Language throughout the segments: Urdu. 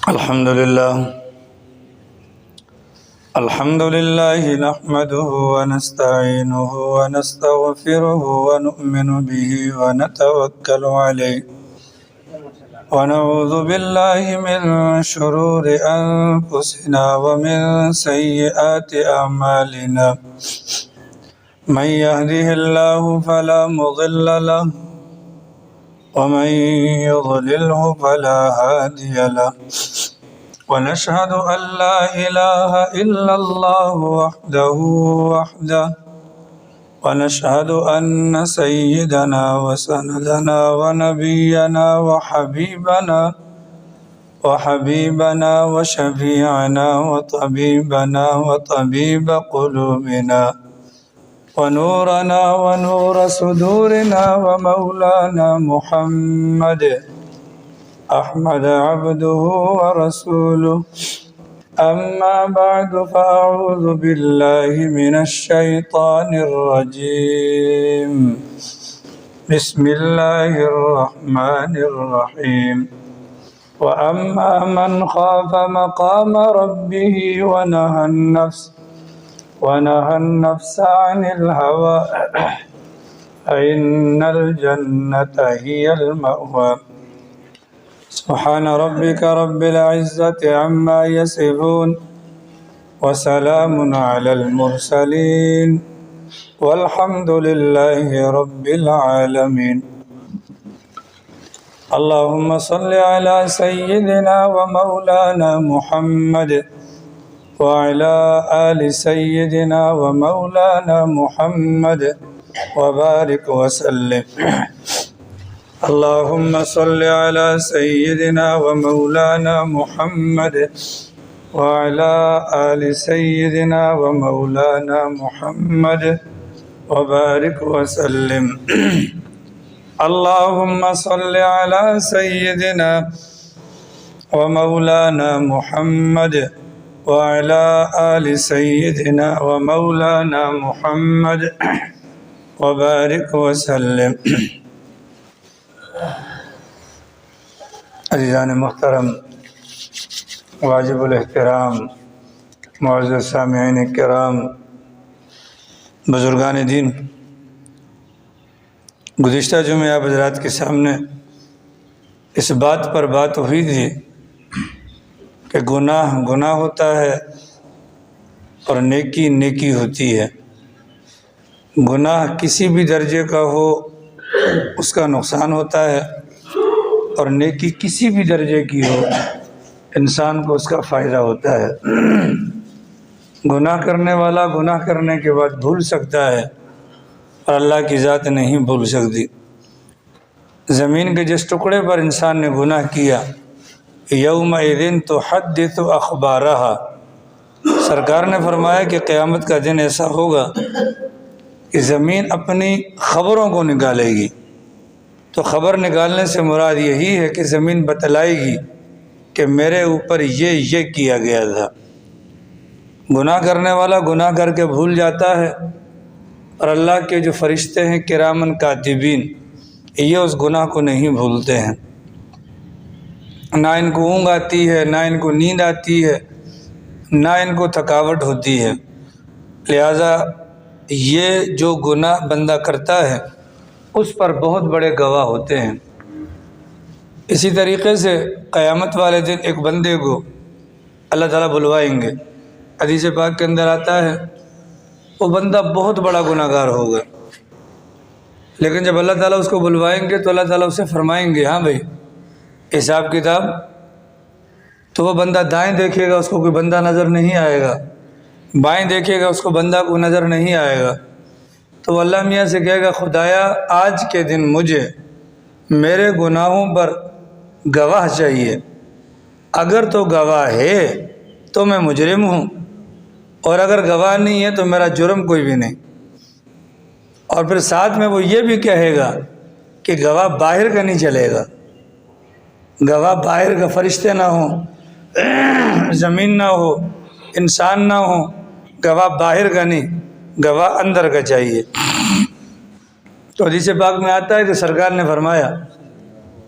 الحمد لله نحمده ونستعينه ونستغفره ونؤمن به ونتوكل عليه ونعوذ بالله من شرور أنفسنا ومن سيئات أعمالنا من يهده الله فلا مضل له ومن يضلله فلا هادي له ونشهد أن لا إله إلا الله وحده ونشهد أن سيدنا وسندنا ونبينا وحبيبنا وشفيعنا وطبيبنا وطبيب قلوبنا ونورنا ونور صدورنا ومولانا محمد أحمد عبده ورسوله أما بعد فأعوذ بالله من الشيطان الرجيم بسم الله الرحمن الرحيم وأما من خاف مقام ربه ونهى النفس عن الهوى فإن الجنة هي المأوى سبحان ربك رب العزة عما يصفون وسلام على المرسلين والحمد لله رب العالمين اللهم صل على سيدنا ومولانا محمد وعلى آل سيدنا ومولانا محمد وبارك وسلم اللهم صل على سيدنا ومولانا محمد وعلى آل سيدنا ومولانا محمد وبارك وسلم اللهم صل على سيدنا ومولانا محمد وعلى آل سيدنا ومولانا محمد وبارك وسلم عزیزان محترم، واجب الاحترام، معزز سامعین کرام، بزرگان دین، گزشتہ جمعہ آپ حضرات کے سامنے اس بات پر بات ہوئی تھی کہ گناہ ہوتا ہے اور نیکی ہوتی ہے۔ گناہ کسی بھی درجے کا ہو اس کا نقصان ہوتا ہے، اور نیکی کسی بھی درجے کی ہو انسان کو اس کا فائدہ ہوتا ہے۔ گناہ کرنے والا گناہ کرنے کے بعد بھول سکتا ہے، اور اللہ کی ذات نہیں بھول سکتی۔ زمین کے جس ٹکڑے پر انسان نے گناہ کیا، یومئذ تحدث اخبارہا، سرکار نے فرمایا کہ قیامت کا دن ایسا ہوگا کہ زمین اپنی خبروں کو نکالے گی۔ تو خبر نکالنے سے مراد یہی ہے کہ زمین بتلائے گی کہ میرے اوپر یہ کیا گیا تھا۔ گناہ کرنے والا گناہ کر کے بھول جاتا ہے، اور اللہ کے جو فرشتے ہیں کرامن کاتبین، یہ اس گناہ کو نہیں بھولتے ہیں۔ نہ ان کو اونگ آتی ہے، نہ ان کو نیند آتی ہے، نہ ان کو تھکاوٹ ہوتی ہے۔ لہذا یہ جو گناہ بندہ کرتا ہے اس پر بہت بڑے گواہ ہوتے ہیں۔ اسی طریقے سے قیامت والے دن ایک بندے کو اللہ تعالیٰ بلوائیں گے۔ حدیث پاک کے اندر آتا ہے وہ بندہ بہت بڑا گناہ گار ہوگا، لیکن جب اللہ تعالیٰ اس کو بلوائیں گے تو اللہ تعالیٰ اسے فرمائیں گے ہاں بھائی حساب کتاب۔ تو وہ بندہ دائیں دیکھے گا، اس کو کوئی بندہ نظر نہیں آئے گا، بائیں دیکھے گا، اس کو بندہ کو نظر نہیں آئے گا۔ تو وہ اللہ میاں سے کہے گا خدایا آج کے دن مجھے میرے گناہوں پر گواہ چاہیے، اگر تو گواہ ہے تو میں مجرم ہوں، اور اگر گواہ نہیں ہے تو میرا جرم کوئی بھی نہیں۔ اور پھر ساتھ میں وہ یہ بھی کہے گا کہ گواہ باہر کا نہیں چلے گا، گواہ باہر کا فرشتے نہ ہوں، زمین نہ ہو، انسان نہ ہو، گواہ باہر کا نہیں، گواہ اندر کا چاہیے۔ تو حدیث پاک میں آتا ہے کہ سرکار نے فرمایا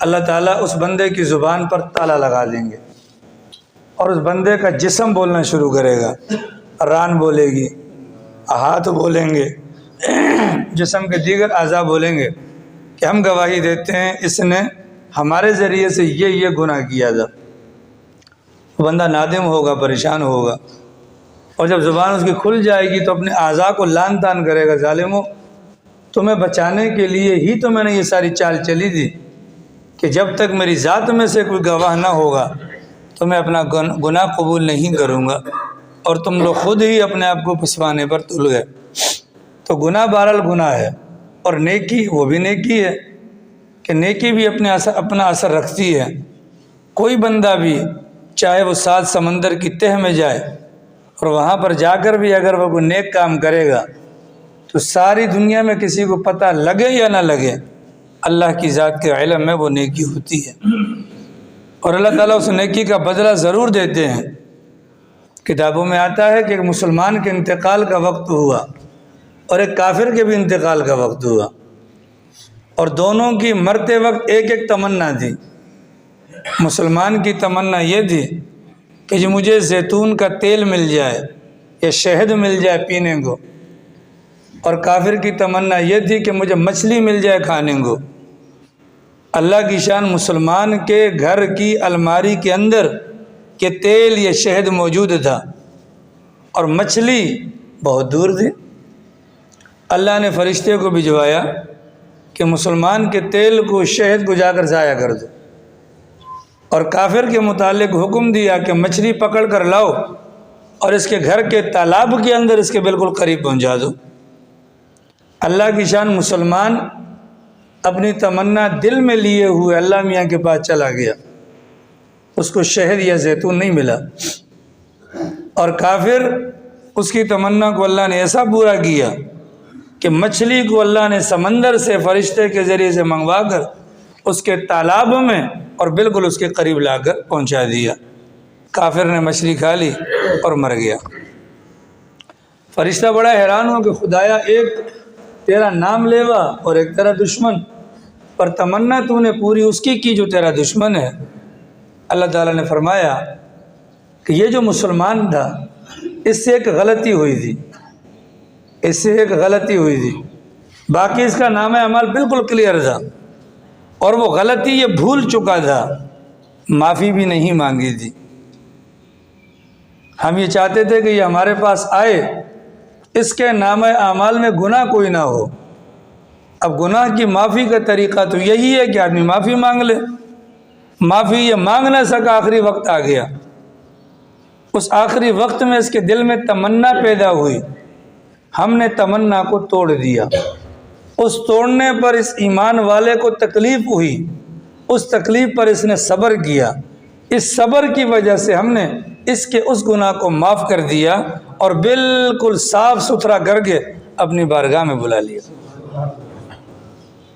اللہ تعالیٰ اس بندے کی زبان پر تالا لگا دیں گے، اور اس بندے کا جسم بولنا شروع کرے گا، ران بولے گی، ہاتھ بولیں گے، جسم کے دیگر اعضاء بولیں گے کہ ہم گواہی دیتے ہیں اس نے ہمارے ذریعے سے یہ گناہ کیا تھا۔ بندہ نادم ہوگا، پریشان ہوگا، اور جب زبان اس کی کھل جائے گی تو اپنے اعضاء کو لان تان کرے گا، ظالموں تمہیں بچانے کے لیے ہی تو میں نے یہ ساری چال چلی تھی کہ جب تک میری ذات میں سے کوئی گواہ نہ ہوگا تو میں اپنا گناہ قبول نہیں کروں گا، اور تم لوگ خود ہی اپنے آپ کو پھسوانے پر تل گئے۔ تو گناہ بہرحال گناہ ہے، اور نیکی وہ بھی نیکی ہے کہ نیکی بھی اپنا اثر رکھتی ہے۔ کوئی بندہ بھی چاہے وہ 7 سمندر کی تہ میں جائے اور وہاں پر جا کر بھی اگر وہ کوئی نیک کام کرے گا تو ساری دنیا میں کسی کو پتہ لگے یا نہ لگے، اللہ کی ذات کے علم میں وہ نیکی ہوتی ہے، اور اللہ تعالیٰ اس نیکی کا بدلہ ضرور دیتے ہیں۔ کتابوں میں آتا ہے کہ ایک مسلمان کے انتقال کا وقت ہوا اور ایک کافر کے بھی انتقال کا وقت ہوا، اور دونوں کی مرتے وقت ایک ایک تمنا تھی۔ مسلمان کی تمنا یہ تھی کہ جو مجھے زیتون کا تیل مل جائے یا شہد مل جائے پینے کو، اور کافر کی تمنا یہ تھی کہ مجھے مچھلی مل جائے کھانے کو۔ اللہ کی شان، مسلمان کے گھر کی الماری کے اندر کہ تیل یا شہد موجود تھا اور مچھلی بہت دور تھی۔ اللہ نے فرشتے کو بھجوایا کہ مسلمان کے تیل کو، شہد کو جا کر ضائع کر دو، اور کافر کے متعلق حکم دیا کہ مچھلی پکڑ کر لاؤ اور اس کے گھر کے تالاب کے اندر اس کے بالکل قریب پہنچا دو۔ اللہ کی شان، مسلمان اپنی تمنا دل میں لیے ہوئے اللہ میاں کے پاس چلا گیا، اس کو شہد یا زیتون نہیں ملا، اور کافر اس کی تمنا کو اللہ نے ایسا پورا کیا کہ مچھلی کو اللہ نے سمندر سے فرشتے کے ذریعے سے منگوا کر اس کے تالاب میں اور بالکل اس کے قریب لا کر پہنچا دیا۔ کافر نے مچھلی کھا لی اور مر گیا۔ فرشتہ بڑا حیران ہو کہ خدایا، ایک تیرا نام لیوا اور ایک تیرا دشمن، پر تمنا تو نے پوری اس کی جو تیرا دشمن ہے۔ اللہ تعالیٰ نے فرمایا کہ یہ جو مسلمان تھا اس سے ایک غلطی ہوئی تھی، باقی اس کا نام اعمال بالکل کلیئر تھا، اور وہ غلطی یہ بھول چکا تھا، معافی بھی نہیں مانگی تھی۔ ہم یہ چاہتے تھے کہ یہ ہمارے پاس آئے، اس کے نام اعمال میں گناہ کوئی نہ ہو۔ اب گناہ کی معافی کا طریقہ تو یہی ہے کہ آدمی معافی مانگ لے۔ معافی یہ مانگ نہ سکا، آخری وقت آ گیا، اس آخری وقت میں اس کے دل میں تمنا پیدا ہوئی، ہم نے تمنا کو توڑ دیا۔ اس توڑنے پر اس ایمان والے کو تکلیف ہوئی، اس تکلیف پر اس نے صبر کیا، اس صبر کی وجہ سے ہم نے اس کے اس گناہ کو معاف کر دیا اور بالکل صاف ستھرا کر کے اپنی بارگاہ میں بلا لیا۔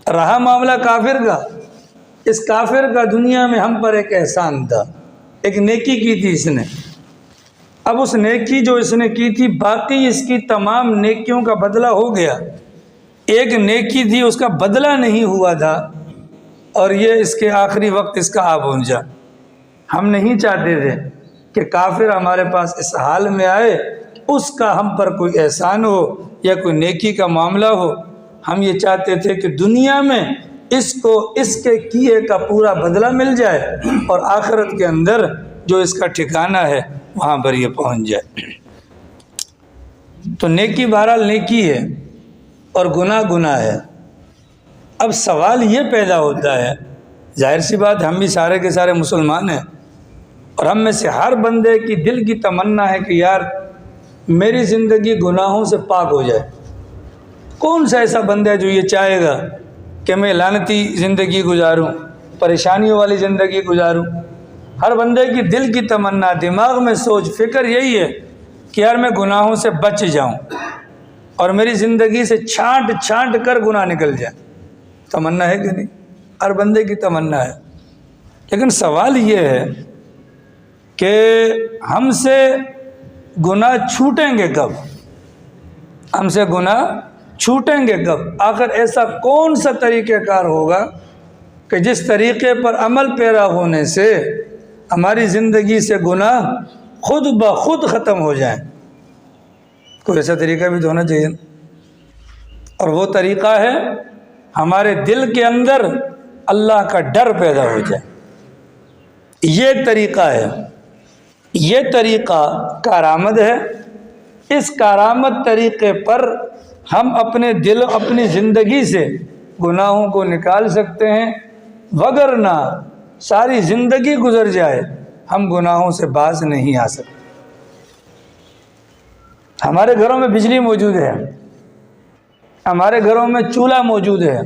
رہا معاملہ کافر کا، اس کافر کا دنیا میں ہم پر ایک احسان تھا، ایک نیکی کی تھی اس نے۔ اب اس نیکی جو اس نے کی تھی، باقی اس کی تمام نیکیوں کا بدلہ ہو گیا۔ ایک نیکی تھی، اس کا بدلہ نہیں ہوا تھا، اور یہ اس کے آخری وقت اس کا آ پہنچا۔ ہم نہیں چاہتے تھے کہ کافر ہمارے پاس اس حال میں آئے، اس کا ہم پر کوئی احسان ہو یا کوئی نیکی کا معاملہ ہو۔ ہم یہ چاہتے تھے کہ دنیا میں اس کو اس کے کیے کا پورا بدلہ مل جائے، اور آخرت کے اندر جو اس کا ٹھکانہ ہے وہاں پر یہ پہنچ جائے۔ تو نیکی بہرحال نیکی ہے اور گناہ گناہ ہے۔ اب سوال یہ پیدا ہوتا ہے، ظاہر سی بات، ہم بھی سارے کے سارے مسلمان ہیں، اور ہم میں سے ہر بندے کی دل کی تمنا ہے کہ یار میری زندگی گناہوں سے پاک ہو جائے۔ کون سا ایسا بندہ ہے جو یہ چاہے گا کہ میں لعنتی زندگی گزاروں، پریشانیوں والی زندگی گزاروں؟ ہر بندے کی دل کی تمنا، دماغ میں سوچ فکر یہی ہے کہ یار میں گناہوں سے بچ جاؤں اور میری زندگی سے چھانٹ چھانٹ کر گناہ نکل جائے۔ تمنا ہے کہ نہیں؟ ہر بندے کی تمنا ہے۔ لیکن سوال یہ ہے کہ ہم سے گناہ چھوٹیں گے کب؟ ہم سے گناہ چھوٹیں گے کب؟ آخر ایسا کون سا طریقہ کار ہوگا کہ جس طریقے پر عمل پیرا ہونے سے ہماری زندگی سے گناہ خود بخود ختم ہو جائیں۔ کوئی ایسا طریقہ بھی تو ہونا چاہیے، اور وہ طریقہ ہے ہمارے دل کے اندر اللہ کا ڈر پیدا ہو جائے۔ یہ ایک طریقہ ہے، یہ طریقہ کارآمد ہے۔ اس کارآمد طریقے پر ہم اپنے دل اپنی زندگی سے گناہوں کو نکال سکتے ہیں، وگرنہ ساری زندگی گزر جائے ہم گناہوں سے باز نہیں آ سکتے۔ ہمارے گھروں میں بجلی موجود ہے، ہمارے گھروں میں چولہا موجود ہے،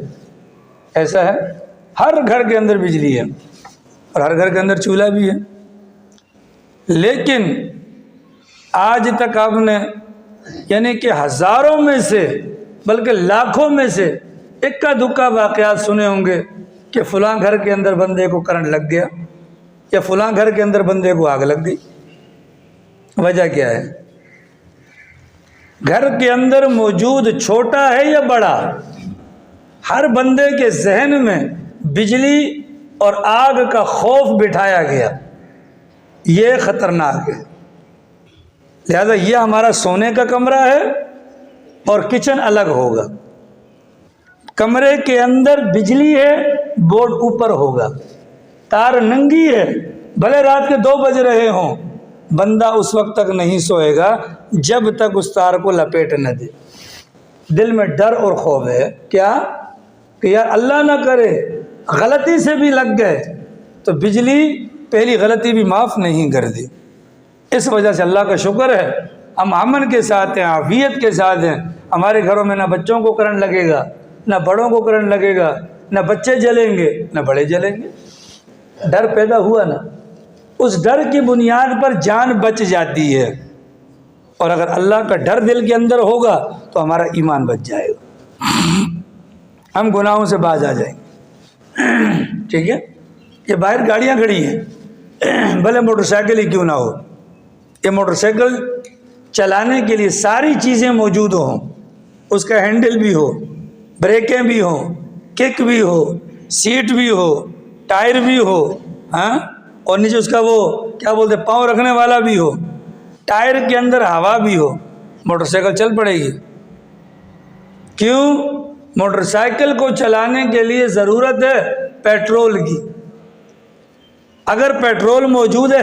ایسا ہے، ہر گھر کے اندر بجلی ہے اور ہر گھر کے اندر چولہا بھی ہے، لیکن آج تک آپ نے یعنی کہ ہزاروں میں سے بلکہ لاکھوں میں سے اکا دکا واقعات سنے ہوں گے کہ فلاں گھر کے اندر بندے کو کرنٹ لگ گیا یا فلاں گھر کے اندر بندے کو آگ لگ گئی۔ وجہ کیا ہے؟ گھر کے اندر موجود چھوٹا ہے یا بڑا، ہر بندے کے ذہن میں بجلی اور آگ کا خوف بٹھایا گیا، یہ خطرناک ہے۔ لہذا یہ ہمارا سونے کا کمرہ ہے اور کچن الگ ہوگا، کمرے کے اندر بجلی ہے، بورڈ اوپر ہوگا، تار ننگی ہے، بھلے رات کے 2 بج رہے ہوں، بندہ اس وقت تک نہیں سوئے گا جب تک اس تار کو لپیٹ نہ دے۔ دل میں ڈر اور خوف ہے، کیا کہ یار اللہ نہ کرے غلطی سے بھی لگ گئے تو بجلی پہلی غلطی بھی معاف نہیں کر دی۔ اس وجہ سے اللہ کا شکر ہے ہم امن کے ساتھ ہیں، عافیت کے ساتھ ہیں، ہمارے گھروں میں نہ بچوں کو کرنٹ لگے گا، نہ بڑوں کو کرنٹ لگے گا، نہ بچے جلیں گے نہ بڑے جلیں گے۔ ڈر پیدا ہوا نا، اس ڈر کی بنیاد پر جان بچ جاتی ہے، اور اگر اللہ کا ڈر دل کے اندر ہوگا تو ہمارا ایمان بچ جائے گا، ہم گناہوں سے باز آ جائیں گے۔ ٹھیک ہے، یہ باہر گاڑیاں کھڑی ہیں، بھلے موٹر سائیکل ہی کیوں نہ ہو، یہ موٹر سائیکل چلانے کے لیے ساری چیزیں موجود ہوں، اس کا ہینڈل بھی ہو، بریکیں بھی ہوں، کک بھی ہو، سیٹ بھی ہو، ٹائر بھی ہو، ہاں، اور نیچے اس کا وہ کیا بولتے پاؤں رکھنے والا بھی ہو، ٹائر کے اندر ہوا بھی ہو، موٹر سائیکل چل پڑے گی۔ کیوں؟ موٹر سائیکل کو چلانے کے لیے ضرورت ہے پیٹرول کی۔ اگر پیٹرول موجود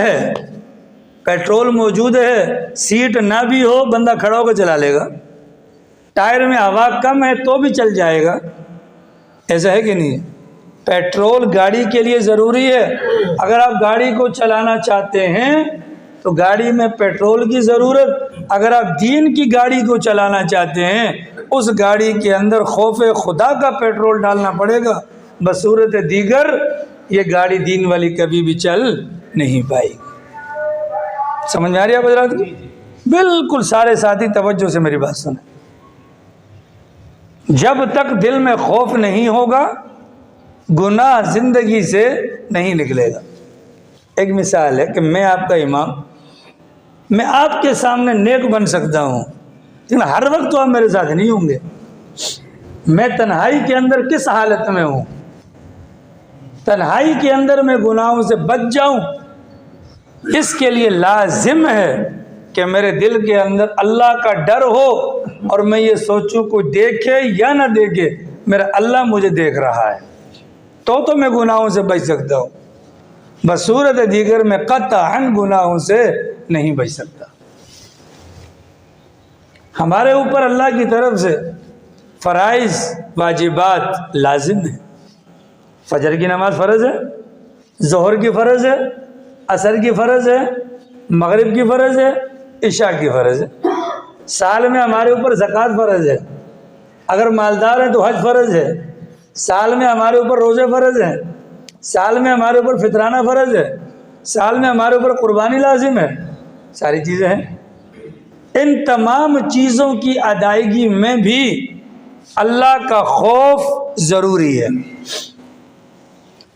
ہے، سیٹ نہ بھی ہو، بندہ کھڑا ہو کے چلا لے گا، ٹائر میں ہوا کم ہے تو بھی چل جائے گا، ایسا ہے کہ نہیں؟ پیٹرول گاڑی کے لیے ضروری ہے۔ اگر آپ گاڑی کو چلانا چاہتے ہیں تو گاڑی میں پیٹرول کی ضرورت، اگر آپ دین کی گاڑی کو چلانا چاہتے ہیں اس گاڑی کے اندر خوف خدا کا پیٹرول ڈالنا پڑے گا، بصورت دیگر یہ گاڑی دین والی کبھی بھی چل نہیں پائے گی۔ سمجھ میں آ رہی ہے آپ حضرات کی؟ بالکل سارے ساتھی توجہ سے میری بات سنیں، جب تک دل میں خوف نہیں ہوگا گناہ زندگی سے نہیں نکلے گا۔ ایک مثال ہے کہ میں آپ کا امام، میں آپ کے سامنے نیک بن سکتا ہوں لیکن ہر وقت تو آپ میرے ساتھ نہیں ہوں گے۔ میں تنہائی کے اندر کس حالت میں ہوں، تنہائی کے اندر میں گناہوں سے بچ جاؤں، اس کے لیے لازم ہے کہ میرے دل کے اندر اللہ کا ڈر ہو اور میں یہ سوچوں کوئی دیکھے یا نہ دیکھے میرا اللہ مجھے دیکھ رہا ہے تو میں گناہوں سے بچ سکتا ہوں، بصورت دیگر میں قطعاً گناہوں سے نہیں بچ سکتا۔ ہمارے اوپر اللہ کی طرف سے فرائض واجبات لازم ہیں۔ فجر کی نماز فرض ہے، ظہر کی فرض ہے، عصر کی فرض ہے، مغرب کی فرض ہے، عشاء کی فرض ہے۔ سال میں ہمارے اوپر زکوٰۃ فرض ہے، اگر مالدار ہیں تو حج فرض ہے، سال میں ہمارے اوپر روزے فرض ہیں، سال میں ہمارے اوپر فطرانہ فرض ہے، سال میں ہمارے اوپر قربانی لازم ہے، ساری چیزیں ہیں۔ ان تمام چیزوں کی ادائیگی میں بھی اللہ کا خوف ضروری ہے۔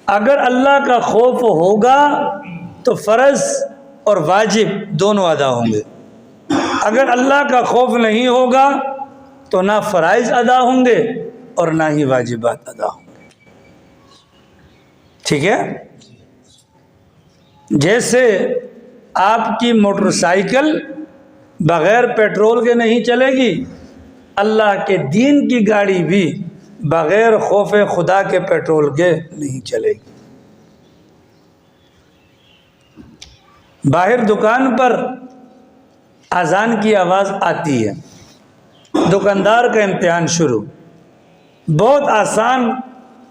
اگر اللہ کا خوف ہوگا تو فرض اور واجب دونوں ادا ہوں گے، اگر اللہ کا خوف نہیں ہوگا تو نہ فرائض ادا ہوں گے اور نہ ہی واجبات ادا ہوں گے۔ ٹھیک ہے؟ جیسے آپ کی موٹر سائیکل بغیر پیٹرول کے نہیں چلے گی، اللہ کے دین کی گاڑی بھی بغیر خوف خدا کے پیٹرول کے نہیں چلے گی۔ باہر دکان پر اذان کی آواز آتی ہے، دکاندار کا امتحان شروع۔ بہت آسان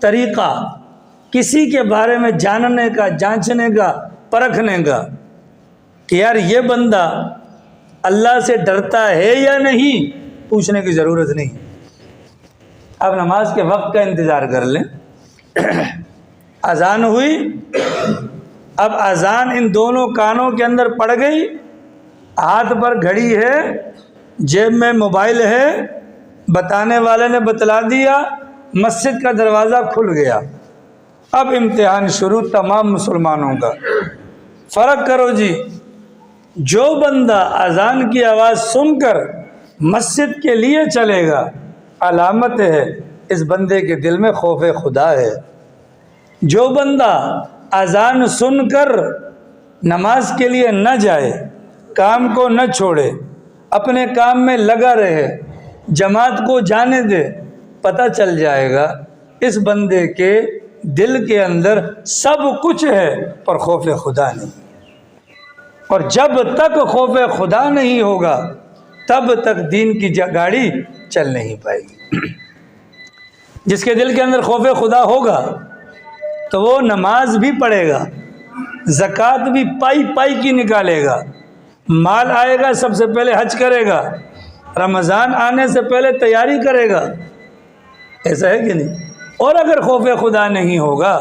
طریقہ کسی کے بارے میں جاننے کا، جانچنے کا، پرکھنے کا کہ یار یہ بندہ اللہ سے ڈرتا ہے یا نہیں، پوچھنے کی ضرورت نہیں۔ اب نماز کے وقت کا انتظار کر لیں، اذان ہوئی، اب اذان ان دونوں کانوں کے اندر پڑ گئی، ہاتھ پر گھڑی ہے، جیب میں موبائل ہے، بتانے والے نے بتلا دیا، مسجد کا دروازہ کھل گیا۔ اب امتحان شروع تمام مسلمانوں کا۔ فرق کرو جی، جو بندہ اذان کی آواز سن کر مسجد کے لیے چلے گا، علامت ہے اس بندے کے دل میں خوف خدا ہے۔ جو بندہ اذان سن کر نماز کے لیے نہ جائے، کام کو نہ چھوڑے، اپنے کام میں لگا رہے، جماعت کو جانے دے، پتہ چل جائے گا اس بندے کے دل کے اندر سب کچھ ہے پر خوف خدا نہیں۔ اور جب تک خوف خدا نہیں ہوگا تب تک دین کی گاڑی چل نہیں پائے گی۔ جس کے دل کے اندر خوف خدا ہوگا تو وہ نماز بھی پڑھے گا، زکوٰۃ بھی پائی پائی کی نکالے گا، مال آئے گا سب سے پہلے حج کرے گا، رمضان آنے سے پہلے تیاری کرے گا۔ ایسا ہے کہ نہیں؟ اور اگر خوف خدا نہیں ہوگا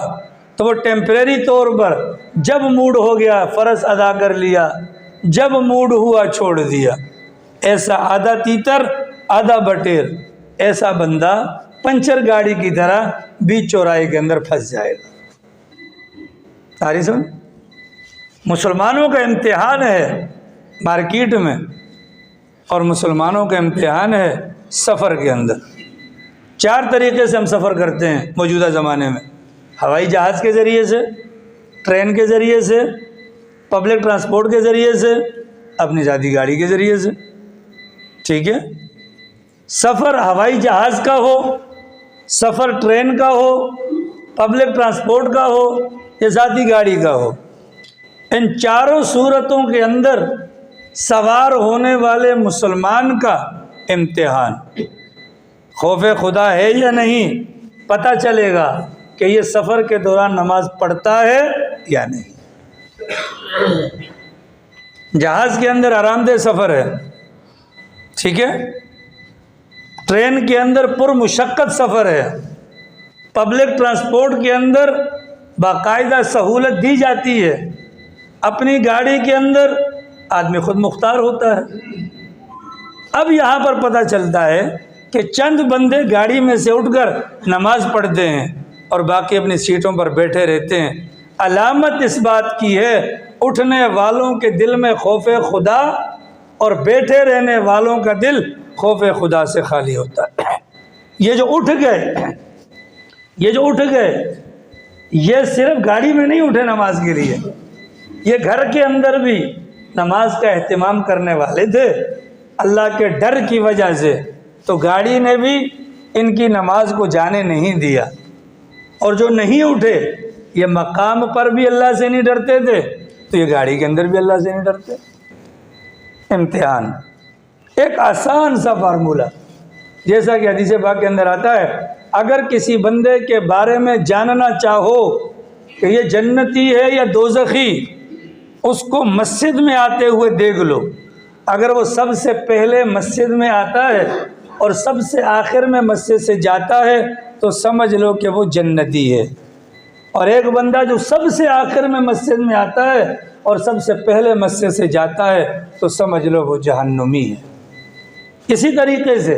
تو وہ ٹیمپریری طور پر جب موڈ ہو گیا فرض ادا کر لیا، جب موڈ ہوا چھوڑ دیا۔ ایسا آدھا تیتر آدھا بٹیر، ایسا بندہ پنچر گاڑی کی طرح بیچ چوراہے کے اندر پھنس جائے گا۔ ساری سمجھ؟ مسلمانوں کا امتحان ہے مارکیٹ میں، اور مسلمانوں کا امتحان ہے سفر کے اندر۔ 4 طریقے سے ہم سفر کرتے ہیں موجودہ زمانے میں: ہوائی جہاز کے ذریعے سے، ٹرین کے ذریعے سے، پبلک ٹرانسپورٹ کے ذریعے سے، اپنی ذاتی گاڑی کے ذریعے سے۔ ٹھیک ہے؟ سفر ہوائی جہاز کا ہو، سفر ٹرین کا ہو، پبلک ٹرانسپورٹ کا ہو یا ذاتی گاڑی کا ہو، ان چاروں صورتوں کے اندر سوار ہونے والے مسلمان کا امتحان خوف خدا ہے یا نہیں، پتہ چلے گا کہ یہ سفر کے دوران نماز پڑھتا ہے یا نہیں۔ جہاز کے اندر آرام دہ سفر ہے، ٹھیک ہے؟ ٹرین کے اندر پر مشقت سفر ہے، پبلک ٹرانسپورٹ کے اندر باقاعدہ سہولت دی جاتی ہے، اپنی گاڑی کے اندر آدمی خود مختار ہوتا ہے۔ اب یہاں پر پتہ چلتا ہے کہ چند بندے گاڑی میں سے اٹھ کر نماز پڑھتے ہیں اور باقی اپنی سیٹوں پر بیٹھے رہتے ہیں۔ علامت اس بات کی ہے اٹھنے والوں کے دل میں خوف خدا اور بیٹھے رہنے والوں کا دل خوف خدا سے خالی ہوتا ہے۔ یہ جو اٹھ گئے یہ صرف گاڑی میں نہیں اٹھے نماز کے لیے، یہ گھر کے اندر بھی نماز کا اہتمام کرنے والے تھے اللہ کے ڈر کی وجہ سے، تو گاڑی نے بھی ان کی نماز کو جانے نہیں دیا۔ اور جو نہیں اٹھے یہ مقام پر بھی اللہ سے نہیں ڈرتے تھے تو یہ گاڑی کے اندر بھی اللہ سے نہیں ڈرتے۔ امتحان ایک آسان سا فارمولہ، جیسا کہ حدیث پاک کے اندر آتا ہے، اگر کسی بندے کے بارے میں جاننا چاہو کہ یہ جنتی ہے یا دوزخی، اس کو مسجد میں آتے ہوئے دیکھ لو۔ اگر وہ سب سے پہلے مسجد میں آتا ہے اور سب سے آخر میں مسجد سے جاتا ہے تو سمجھ لو کہ وہ جنتی ہے، اور ایک بندہ جو سب سے آخر میں مسجد میں آتا ہے اور سب سے پہلے مسجد سے جاتا ہے تو سمجھ لو وہ جہنمی ہے۔ اسی طریقے سے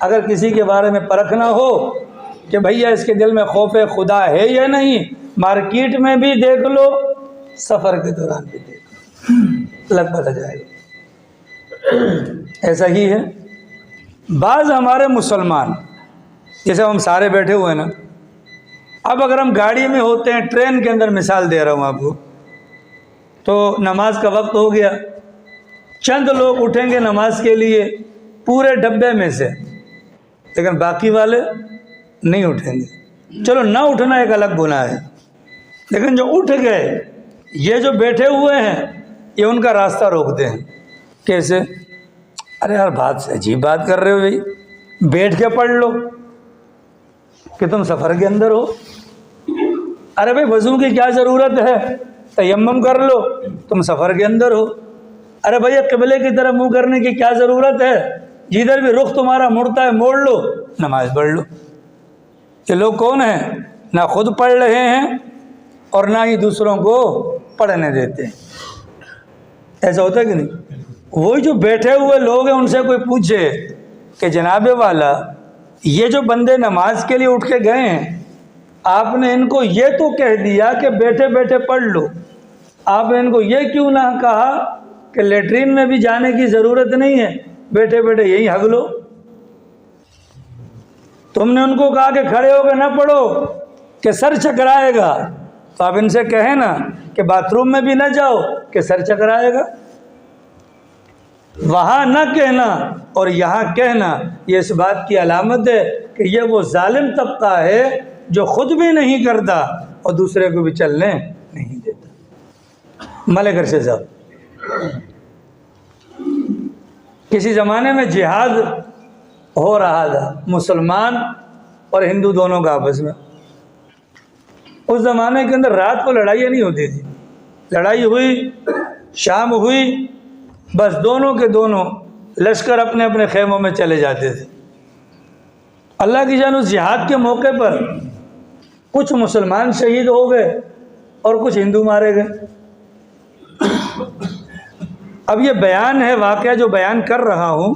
اگر کسی کے بارے میں پرکھنا ہو کہ بھیا اس کے دل میں خوف خدا ہے یا نہیں، مارکیٹ میں بھی دیکھ لو، سفر کے دوران بھی دیکھ لو، لگ پتہ جائے گا۔ ایسا ہی ہے بعض ہمارے مسلمان، جیسے ہم سارے بیٹھے ہوئے ہیں نا، اب اگر ہم گاڑی میں ہوتے ہیں، ٹرین کے اندر مثال دے رہا ہوں آپ کو، تو نماز کا وقت ہو گیا، چند لوگ اٹھیں گے نماز کے لیے پورے ڈبے میں سے، لیکن باقی والے نہیں اٹھیں گے۔ چلو نہ اٹھنا ایک الگ گناہ ہے، لیکن جو اٹھ گئے، یہ جو بیٹھے ہوئے ہیں یہ ان کا راستہ روکتے ہیں۔ کیسے؟ ارے یار بات عجیب بات کر رہے ہو بھائی، بیٹھ کے پڑھ لو کہ تم سفر کے اندر ہو۔ ارے بھائی وضو کی کیا ضرورت ہے، تیمم کر لو، تم سفر کے اندر ہو۔ ارے بھائی قبلے کی طرف منہ کرنے کی کیا ضرورت ہے، جدھر بھی رخ تمہارا مڑتا ہے موڑ لو، نماز پڑھ لو۔ یہ لوگ کون ہیں؟ نہ خود پڑھ رہے ہیں اور نہ ہی دوسروں کو پڑھنے دیتے ہیں۔ ایسا ہوتا ہے کہ نہیں؟ وہی جو بیٹھے ہوئے لوگ ہیں ان سے کوئی پوچھے کہ جناب والا یہ جو بندے نماز کے لیے اٹھ کے گئے ہیں، آپ نے ان کو یہ تو کہہ دیا کہ بیٹھے بیٹھے پڑھ لو، آپ نے ان کو یہ کیوں نہ کہا کہ لیٹرین میں بھی جانے کی ضرورت نہیں ہے، بیٹھے بیٹھے یہی ہگ لو؟ تم نے ان کو کہا کہ کھڑے ہو کے نہ پڑھو کہ سر چکرائے گا، تو آپ ان سے کہیں نا کہ باتھ روم میں بھی نہ جاؤ کہ سر چکرائے گا۔ وہاں نہ کہنا اور یہاں کہنا یہ اس بات کی علامت ہے کہ یہ وہ ظالم طبقہ ہے جو خود بھی نہیں کرتا اور دوسرے کو بھی چلنے نہیں دیتا۔ ملک ارشد صاحب، کسی زمانے میں جہاد ہو رہا تھا مسلمان اور ہندو دونوں کا آپس میں۔ اس زمانے کے اندر رات کو لڑائیاں نہیں ہوتی تھی، لڑائی ہوئی شام ہوئی بس دونوں کے دونوں لشکر اپنے اپنے خیموں میں چلے جاتے تھے۔ اللہ کی جان اس جہاد کے موقع پر کچھ مسلمان شہید ہو گئے اور کچھ ہندو مارے گئے۔ اب یہ بیان ہے، واقعہ جو بیان کر رہا ہوں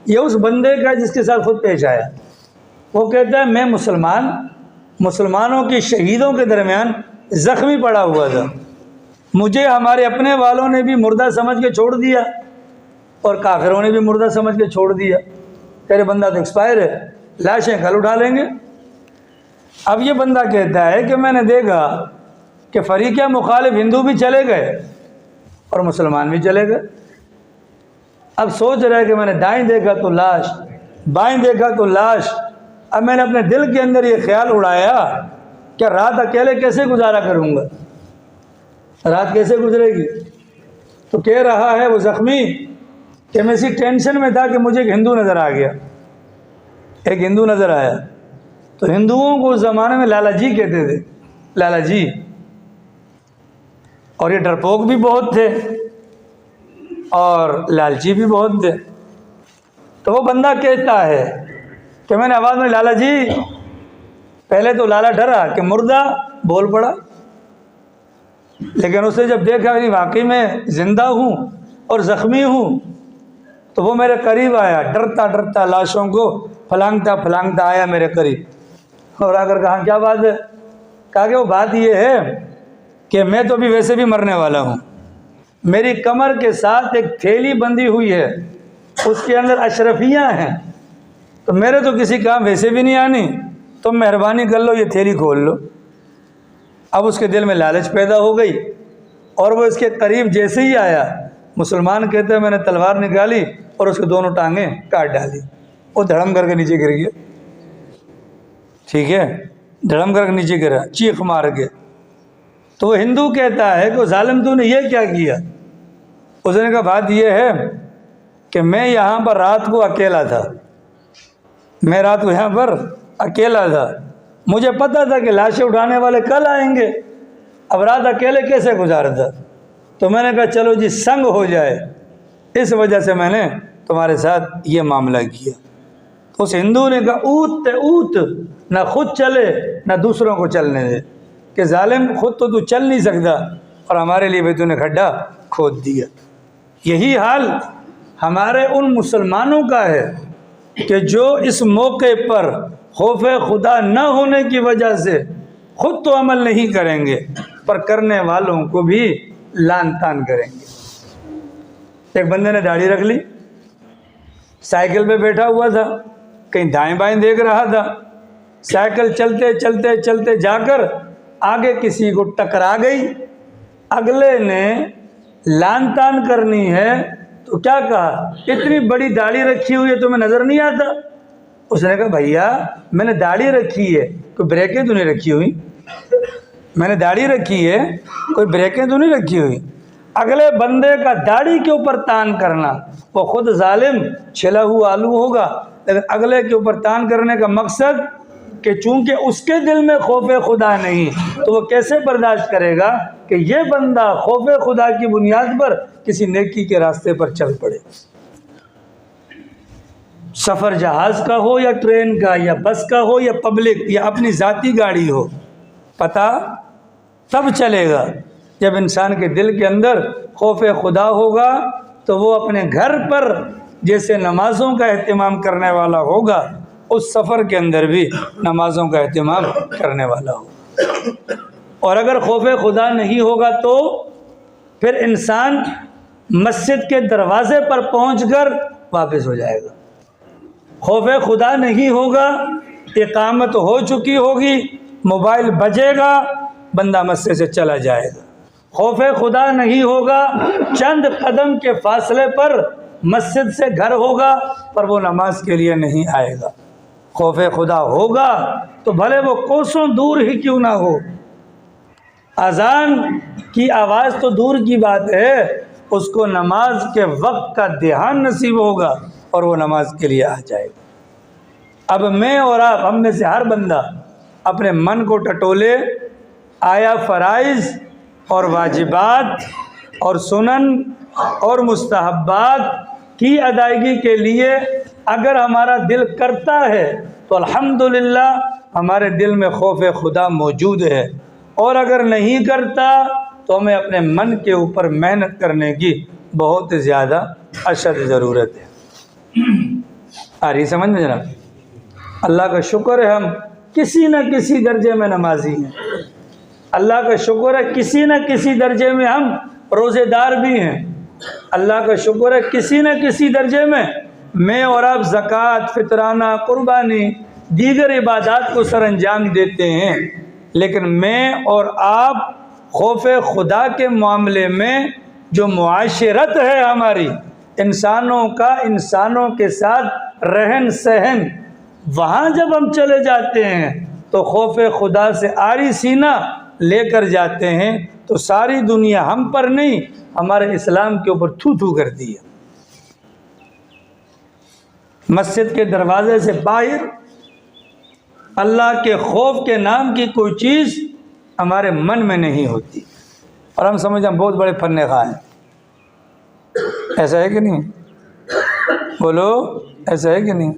یہ اس بندے کا جس کے ساتھ خود پیش آیا۔ وہ کہتا ہے میں مسلمانوں کی شہیدوں کے درمیان زخمی پڑا ہوا تھا، مجھے ہمارے اپنے والوں نے بھی مردہ سمجھ کے چھوڑ دیا اور کافروں نے بھی مردہ سمجھ کے چھوڑ دیا، تیرے بندہ تو ایکسپائر ہے، لاشیں کل اٹھا لیں گے۔ اب یہ بندہ کہتا ہے کہ میں نے دیکھا کہ فریق مخالف ہندو بھی چلے گئے اور مسلمان بھی چلے گئے۔ اب سوچ رہا ہے کہ میں نے دائیں دیکھا تو لاش، بائیں دیکھا تو لاش۔ اب میں نے اپنے دل کے اندر یہ خیال اڑایا کہ رات اکیلے کیسے گزارا کروں گا، رات کیسے گزرے گی؟ تو کہہ رہا ہے وہ زخمی کہ میں اسی ٹینشن میں تھا کہ مجھے ایک ہندو نظر آ گیا، ایک ہندو نظر آیا۔ تو ہندوؤں کو اس زمانے میں لالا جی کہتے تھے، لالا جی، اور یہ ڈرپوک بھی بہت تھے اور لالچی بھی بہت تھے۔ تو وہ بندہ کہتا ہے کہ میں نے آواز میں لالا جی، پہلے تو لالا ڈرا کہ مردہ بول پڑا، لیکن اس نے جب دیکھا کہ واقعی میں زندہ ہوں اور زخمی ہوں تو وہ میرے قریب آیا، ڈرتا ڈرتا لاشوں کو پھلانگتا پھلانگتا آیا میرے قریب اور آ کر کہا کیا بات ہے؟ کہا کہ وہ بات یہ ہے کہ میں تو بھی ویسے بھی مرنے والا ہوں، میری کمر کے ساتھ ایک تھیلی بندھی ہوئی ہے، اس کے اندر اشرفیاں ہیں، تو میرے تو کسی کام ویسے بھی نہیں آنی، تم مہربانی کر لو یہ تھیلی کھول لو۔ اب اس کے دل میں لالچ پیدا ہو گئی اور وہ اس کے قریب جیسے ہی آیا، مسلمان کہتے ہیں میں نے تلوار نکالی اور اس کے دونوں ٹانگیں کاٹ ڈالی، وہ دھڑم کر کے نیچے گر گیا۔ ٹھیک ہے، دھڑم کر کے نیچے گرا چیخ مار کے۔ تو وہ ہندو کہتا ہے کہ ظالم تو نے یہ کیا کیا؟ اس نے کہا بات یہ ہے کہ میں یہاں پر رات کو اکیلا تھا، میں رات کو یہاں پر اکیلا تھا، مجھے پتہ تھا کہ لاشیں اٹھانے والے کل آئیں گے، اب رات اکیلے کیسے گزارتا؟ تو میں نے کہا چلو جی سنگ ہو جائے، اس وجہ سے میں نے تمہارے ساتھ یہ معاملہ کیا۔ اس ہندو نے کہا اوت تے اوت، نہ خود چلے نہ دوسروں کو چلنے دے، کہ ظالم خود تو چل نہیں سکتا اور ہمارے لیے بھی تو نے کھڈا کھود دیا۔ یہی حال ہمارے ان مسلمانوں کا ہے کہ جو اس موقع پر خوف خدا نہ ہونے کی وجہ سے خود تو عمل نہیں کریں گے پر کرنے والوں کو بھی لان تان کریں گے۔ ایک بندے نے داڑھی رکھ لی، سائیکل پہ بیٹھا ہوا تھا، کہیں دائیں بائیں دیکھ رہا تھا، سائیکل چلتے چلتے چلتے جا کر آگے کسی کو ٹکرا گئی، اگلے نے لان تان کرنی ہے تو کیا کہا، اتنی بڑی داڑھی رکھی ہوئی ہے تمہیں نظر نہیں آتا؟ اس نے کہا بھیا میں نے داڑھی رکھی ہے، کوئی بریکیں تو نہیں رکھی ہوئی، میں نے داڑھی رکھی ہے، کوئی بریکیں تو نہیں رکھی ہوئی۔ اگلے بندے کا داڑھی کے اوپر تان کرنا، وہ خود ظالم چھلا ہوا آلو ہوگا، لیکن اگلے کے اوپر تان کرنے کا مقصد کہ چونکہ اس کے دل میں خوف خدا نہیں تو وہ کیسے برداشت کرے گا کہ یہ بندہ خوف خدا کی بنیاد پر کسی نیکی کے راستے پر چل پڑے۔ سفر جہاز کا ہو یا ٹرین کا یا بس کا ہو یا پبلک یا اپنی ذاتی گاڑی ہو، پتہ تب چلے گا جب انسان کے دل کے اندر خوف خدا ہوگا، تو وہ اپنے گھر پر جیسے نمازوں کا اہتمام کرنے والا ہوگا، اس سفر کے اندر بھی نمازوں کا اہتمام کرنے والا ہوگا۔ اور اگر خوف خدا نہیں ہوگا تو پھر انسان مسجد کے دروازے پر پہنچ کر واپس ہو جائے گا۔ خوف خدا نہیں ہوگا، اقامت ہو چکی ہوگی، موبائل بجے گا، بندہ مسجد سے چلا جائے گا۔ خوف خدا نہیں ہوگا، چند قدم کے فاصلے پر مسجد سے گھر ہوگا پر وہ نماز کے لیے نہیں آئے گا۔ خوف خدا ہوگا تو بھلے وہ کوسوں دور ہی کیوں نہ ہو، اذان کی آواز تو دور کی بات ہے، اس کو نماز کے وقت کا دھیان نصیب ہوگا اور وہ نماز کے لیے آ جائے گا۔ اب میں اور آپ، ہم میں سے ہر بندہ اپنے من کو ٹٹولے، آیا فرائض اور واجبات اور سنن اور مستحبات کی ادائیگی کے لیے اگر ہمارا دل کرتا ہے تو الحمدللہ ہمارے دل میں خوف خدا موجود ہے، اور اگر نہیں کرتا تو ہمیں اپنے من کے اوپر محنت کرنے کی بہت زیادہ اشد ضرورت ہے۔ آ رہی سمجھ میں جناب؟ اللہ کا شکر ہے ہم کسی نہ کسی درجے میں نمازی ہیں، اللہ کا شکر ہے کسی نہ کسی درجے میں ہم روزے دار بھی ہیں، اللہ کا شکر ہے کسی نہ کسی درجے میں اور آپ زکوٰۃ، فطرانہ، قربانی، دیگر عبادات کو سر انجام دیتے ہیں، لیکن میں اور آپ خوف خدا کے معاملے میں جو معاشرت ہے ہماری، انسانوں کا انسانوں کے ساتھ رہن سہن، وہاں جب ہم چلے جاتے ہیں تو خوف خدا سے آری سینہ لے کر جاتے ہیں تو ساری دنیا ہم پر نہیں، ہمارے اسلام کے اوپر تھو تھو کرتی ہے۔ مسجد کے دروازے سے باہر اللہ کے خوف کے نام کی کوئی چیز ہمارے من میں نہیں ہوتی، اور ہم سمجھیں ہم بہت بڑے فن خواہ ہیں۔ ایسا ہے کہ نہیں؟ بولو، ایسا ہے کہ نہیں؟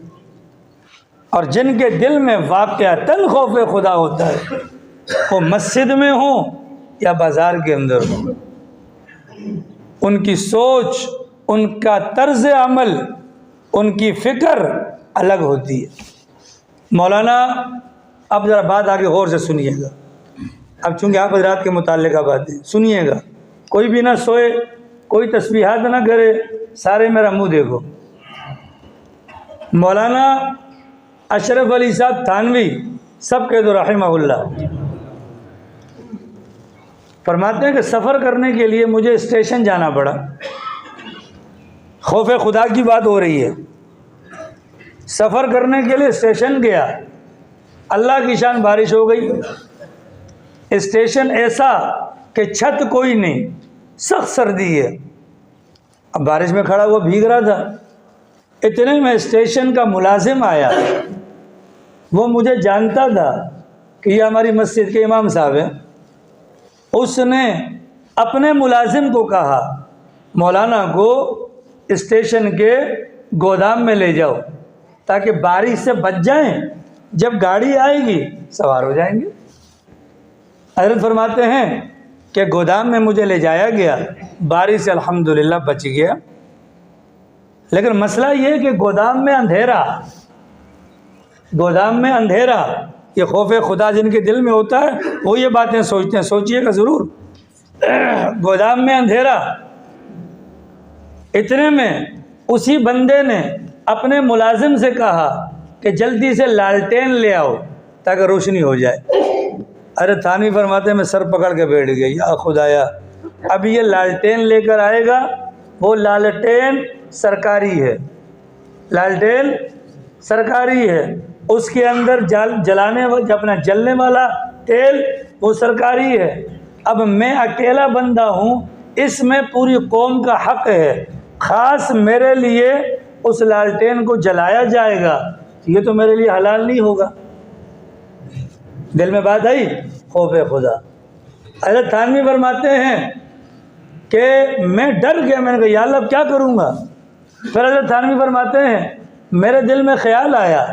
اور جن کے دل میں واقعتاً خوف خدا ہوتا ہے، وہ مسجد میں ہوں یا بازار کے اندر ہوں، ان کی سوچ، ان کا طرز عمل، ان کی فکر الگ ہوتی ہے۔ مولانا، اب ذرا بات آگے غور سے سنیے گا، اب چونکہ آپ حضرات کے متعلقہ باتیں سنیے گا، کوئی بھی نہ سوئے، کوئی تسبیحات نہ کرے، سارے میرا منہ دیکھو۔ مولانا اشرف علی صاحب تھانوی، سب کہہ دو رحمہ اللہ، فرماتے ہیں کہ سفر کرنے کے لیے مجھے اسٹیشن جانا پڑا، خوف خدا کی بات ہو رہی ہے، سفر کرنے کے لیے اسٹیشن گیا، اللہ کی شان بارش ہو گئی، اسٹیشن ایسا کہ چھت کوئی نہیں، سخت سردی ہے، اب بارش میں کھڑا ہوا بھیگ رہا تھا، اتنے میں اسٹیشن کا ملازم آیا، وہ مجھے جانتا تھا کہ یہ ہماری مسجد کے امام صاحب ہیں، اس نے اپنے ملازم کو کہا مولانا کو اسٹیشن کے گودام میں لے جاؤ تاکہ بارش سے بچ جائیں، جب گاڑی آئے گی سوار ہو جائیں گے۔ حضرت فرماتے ہیں کہ گودام میں مجھے لے جایا گیا، بارش سے الحمدللہ بچ گیا، لیکن مسئلہ یہ ہے کہ گودام میں اندھیرا، گودام میں اندھیرا، یہ خوف خدا جن کے دل میں ہوتا ہے وہ یہ باتیں سوچتے ہیں، سوچئے گا ضرور، گودام میں اندھیرا، اتنے میں اسی بندے نے اپنے ملازم سے کہا کہ جلدی سے لالٹین لے آؤ تاکہ روشنی ہو جائے۔ ارے تھانوی فرماتے ہیں میں سر پکڑ کے بیٹھ گیا، یا خدایا اب یہ لالٹین لے کر آئے گا، وہ لالٹین سرکاری ہے، لالٹین سرکاری ہے، اس کے اندر جلانے اپنا جلنے والا تیل وہ سرکاری ہے۔ اب میں اکیلا بندہ ہوں، اس میں پوری قوم کا حق ہے، خاص میرے لیے اس لالٹین کو جلایا جائے گا، یہ تو میرے لیے حلال نہیں ہوگا۔ دل میں بات آئی؟ خوف خدا۔ حضرت تھانوی فرماتے ہیں کہ میں ڈر گیا، میں نے کہا یا اللہ اب کیا کروں گا؟ پھر حضرت تھانوی فرماتے ہیں میرے دل میں خیال آیا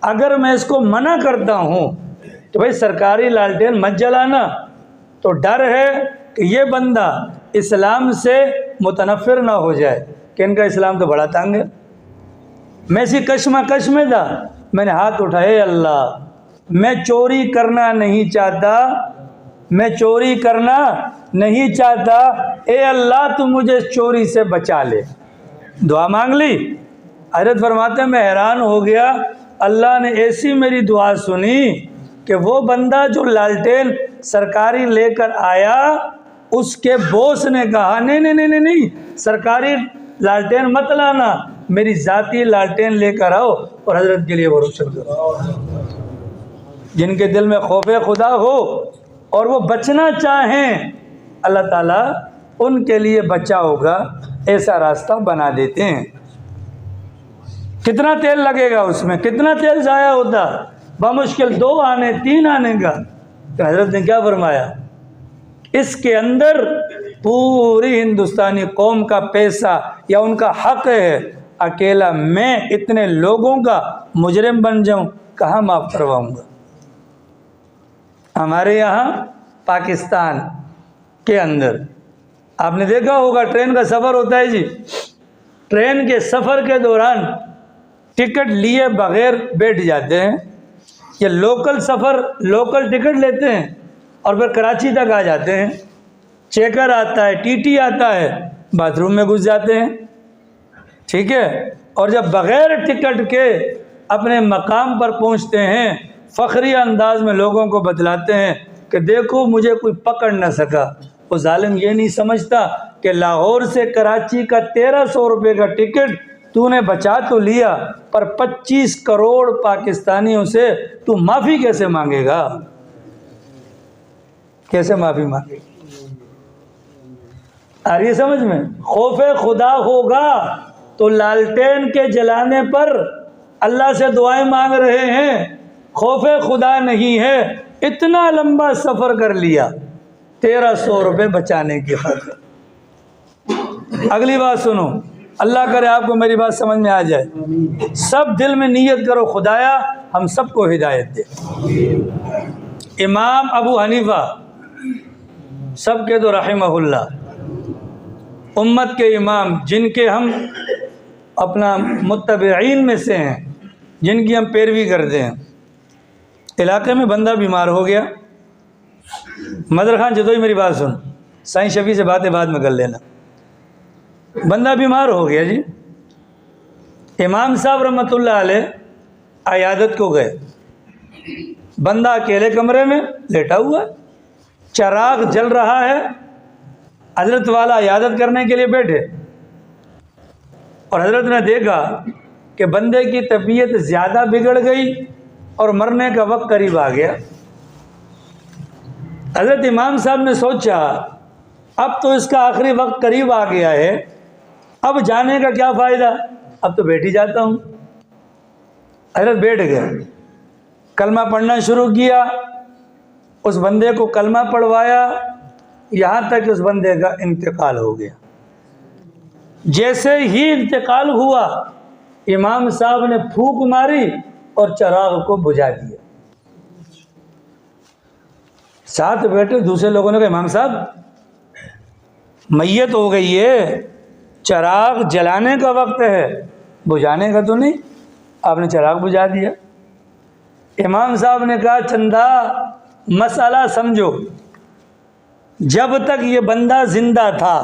اگر میں اس کو منع کرتا ہوں تو بھائی سرکاری لالٹین مت جلانا، تو ڈر ہے کہ یہ بندہ اسلام سے متنفر نہ ہو جائے کہ ان کا اسلام تو بڑا تنگ ہے۔ میں اسی کشمکش میں تھا، میں نے ہاتھ اٹھائے، اللہ میں چوری کرنا نہیں چاہتا، میں چوری کرنا نہیں چاہتا، اے اللہ تو مجھے اس چوری سے بچا لے۔ دعا مانگ لی۔ حضرت فرماتے ہیں میں حیران ہو گیا، اللہ نے ایسی میری دعا سنی کہ وہ بندہ جو لالٹین سرکاری لے کر آیا، اس کے باس نے کہا نہیں نہیں نہیں نہیں سرکاری لالٹین مت لانا، میری ذاتی لالٹین لے کر آؤ اور حضرت کے لیے وہ روشن کرو۔ جن کے دل میں خوف خدا ہو اور وہ بچنا چاہیں، اللہ تعالیٰ ان کے لیے بچاؤ کا ایسا راستہ بنا دیتے ہیں۔ کتنا تیل لگے گا اس میں، کتنا تیل ضائع ہوتا، بمشکل 2 آنے 3 آنے کا۔ تو حضرت نے کیا فرمایا، اس کے اندر پوری ہندوستانی قوم کا پیسہ یا ان کا حق ہے، اکیلا میں اتنے لوگوں کا مجرم بن جاؤں، کہاں معاف کرواؤں گا؟ ہمارے یہاں پاکستان کے اندر آپ نے دیکھا ہوگا ٹرین کا سفر ہوتا ہے جی، ٹرین کے سفر کے دوران ٹکٹ لیے بغیر بیٹھ جاتے ہیں، یا لوکل سفر لوکل ٹکٹ لیتے ہیں اور پھر کراچی تک آ جاتے ہیں، چیکر آتا ہے، ٹی ٹی آتا ہے، باتھ روم میں گھس جاتے ہیں، ٹھیک ہے، اور جب بغیر ٹکٹ کے اپنے مقام پر پہنچتے ہیں، فخری انداز میں لوگوں کو بتلاتے ہیں کہ دیکھو مجھے کوئی پکڑ نہ سکا۔ وہ ظالم یہ نہیں سمجھتا کہ لاہور سے کراچی کا 1300 روپے کا ٹکٹ تو نے بچا تو لیا، پر 25 کروڑ پاکستانیوں سے تو معافی کیسے مانگے گا؟ کیسے معافی مانگے گا؟ آ رہی ہے سمجھ میں؟ خوف خدا ہوگا تو لالٹین کے جلانے پر اللہ سے دعائیں مانگ رہے ہیں، خوف خدا نہیں ہے، اتنا لمبا سفر کر لیا 1300 روپے بچانے کی خاطر۔ اگلی بات سنو، اللہ کرے آپ کو میری بات سمجھ میں آ جائے، سب دل میں نیت کرو خدایا ہم سب کو ہدایت دے۔ امام ابو حنیفہ سب کے تو رحمہ اللہ، امت کے امام، جن کے ہم اپنا متبعین میں سے ہیں، جن کی ہم پیروی کرتے ہیں، علاقے میں بندہ بیمار ہو گیا، مدر خان جدوئی میری بات سن، سائیں شفیع سے باتیں بعد میں کر لینا، بندہ بیمار ہو گیا جی، امام صاحب رحمۃ اللہ علیہ عیادت کو گئے، بندہ اکیلے کمرے میں لیٹا ہوا ہے، چراغ جل رہا ہے، حضرت والا عیادت کرنے کے لیے بیٹھے، اور حضرت نے دیکھا کہ بندے کی طبیعت زیادہ بگڑ گئی اور مرنے کا وقت قریب آ گیا۔ حضرت امام صاحب نے سوچا اب تو اس کا آخری وقت قریب آ گیا ہے، اب جانے کا کیا فائدہ، اب تو بیٹھ ہی جاتا ہوں۔ حضرت بیٹھ گئے، کلمہ پڑھنا شروع کیا، اس بندے کو کلمہ پڑھوایا، یہاں تک کہ اس بندے کا انتقال ہو گیا۔ جیسے ہی انتقال ہوا، امام صاحب نے پھونک ماری اور چراغ کو بجھا دیا۔ ساتھ بیٹھے دوسرے لوگوں نے کہا امام صاحب میت ہو گئی ہے، چراغ جلانے کا وقت ہے، بجھانے کا تو نہیں، آپ نے چراغ بجھا دیا۔ امام صاحب نے کہا چندہ مسئلہ سمجھو، جب تک یہ بندہ زندہ تھا،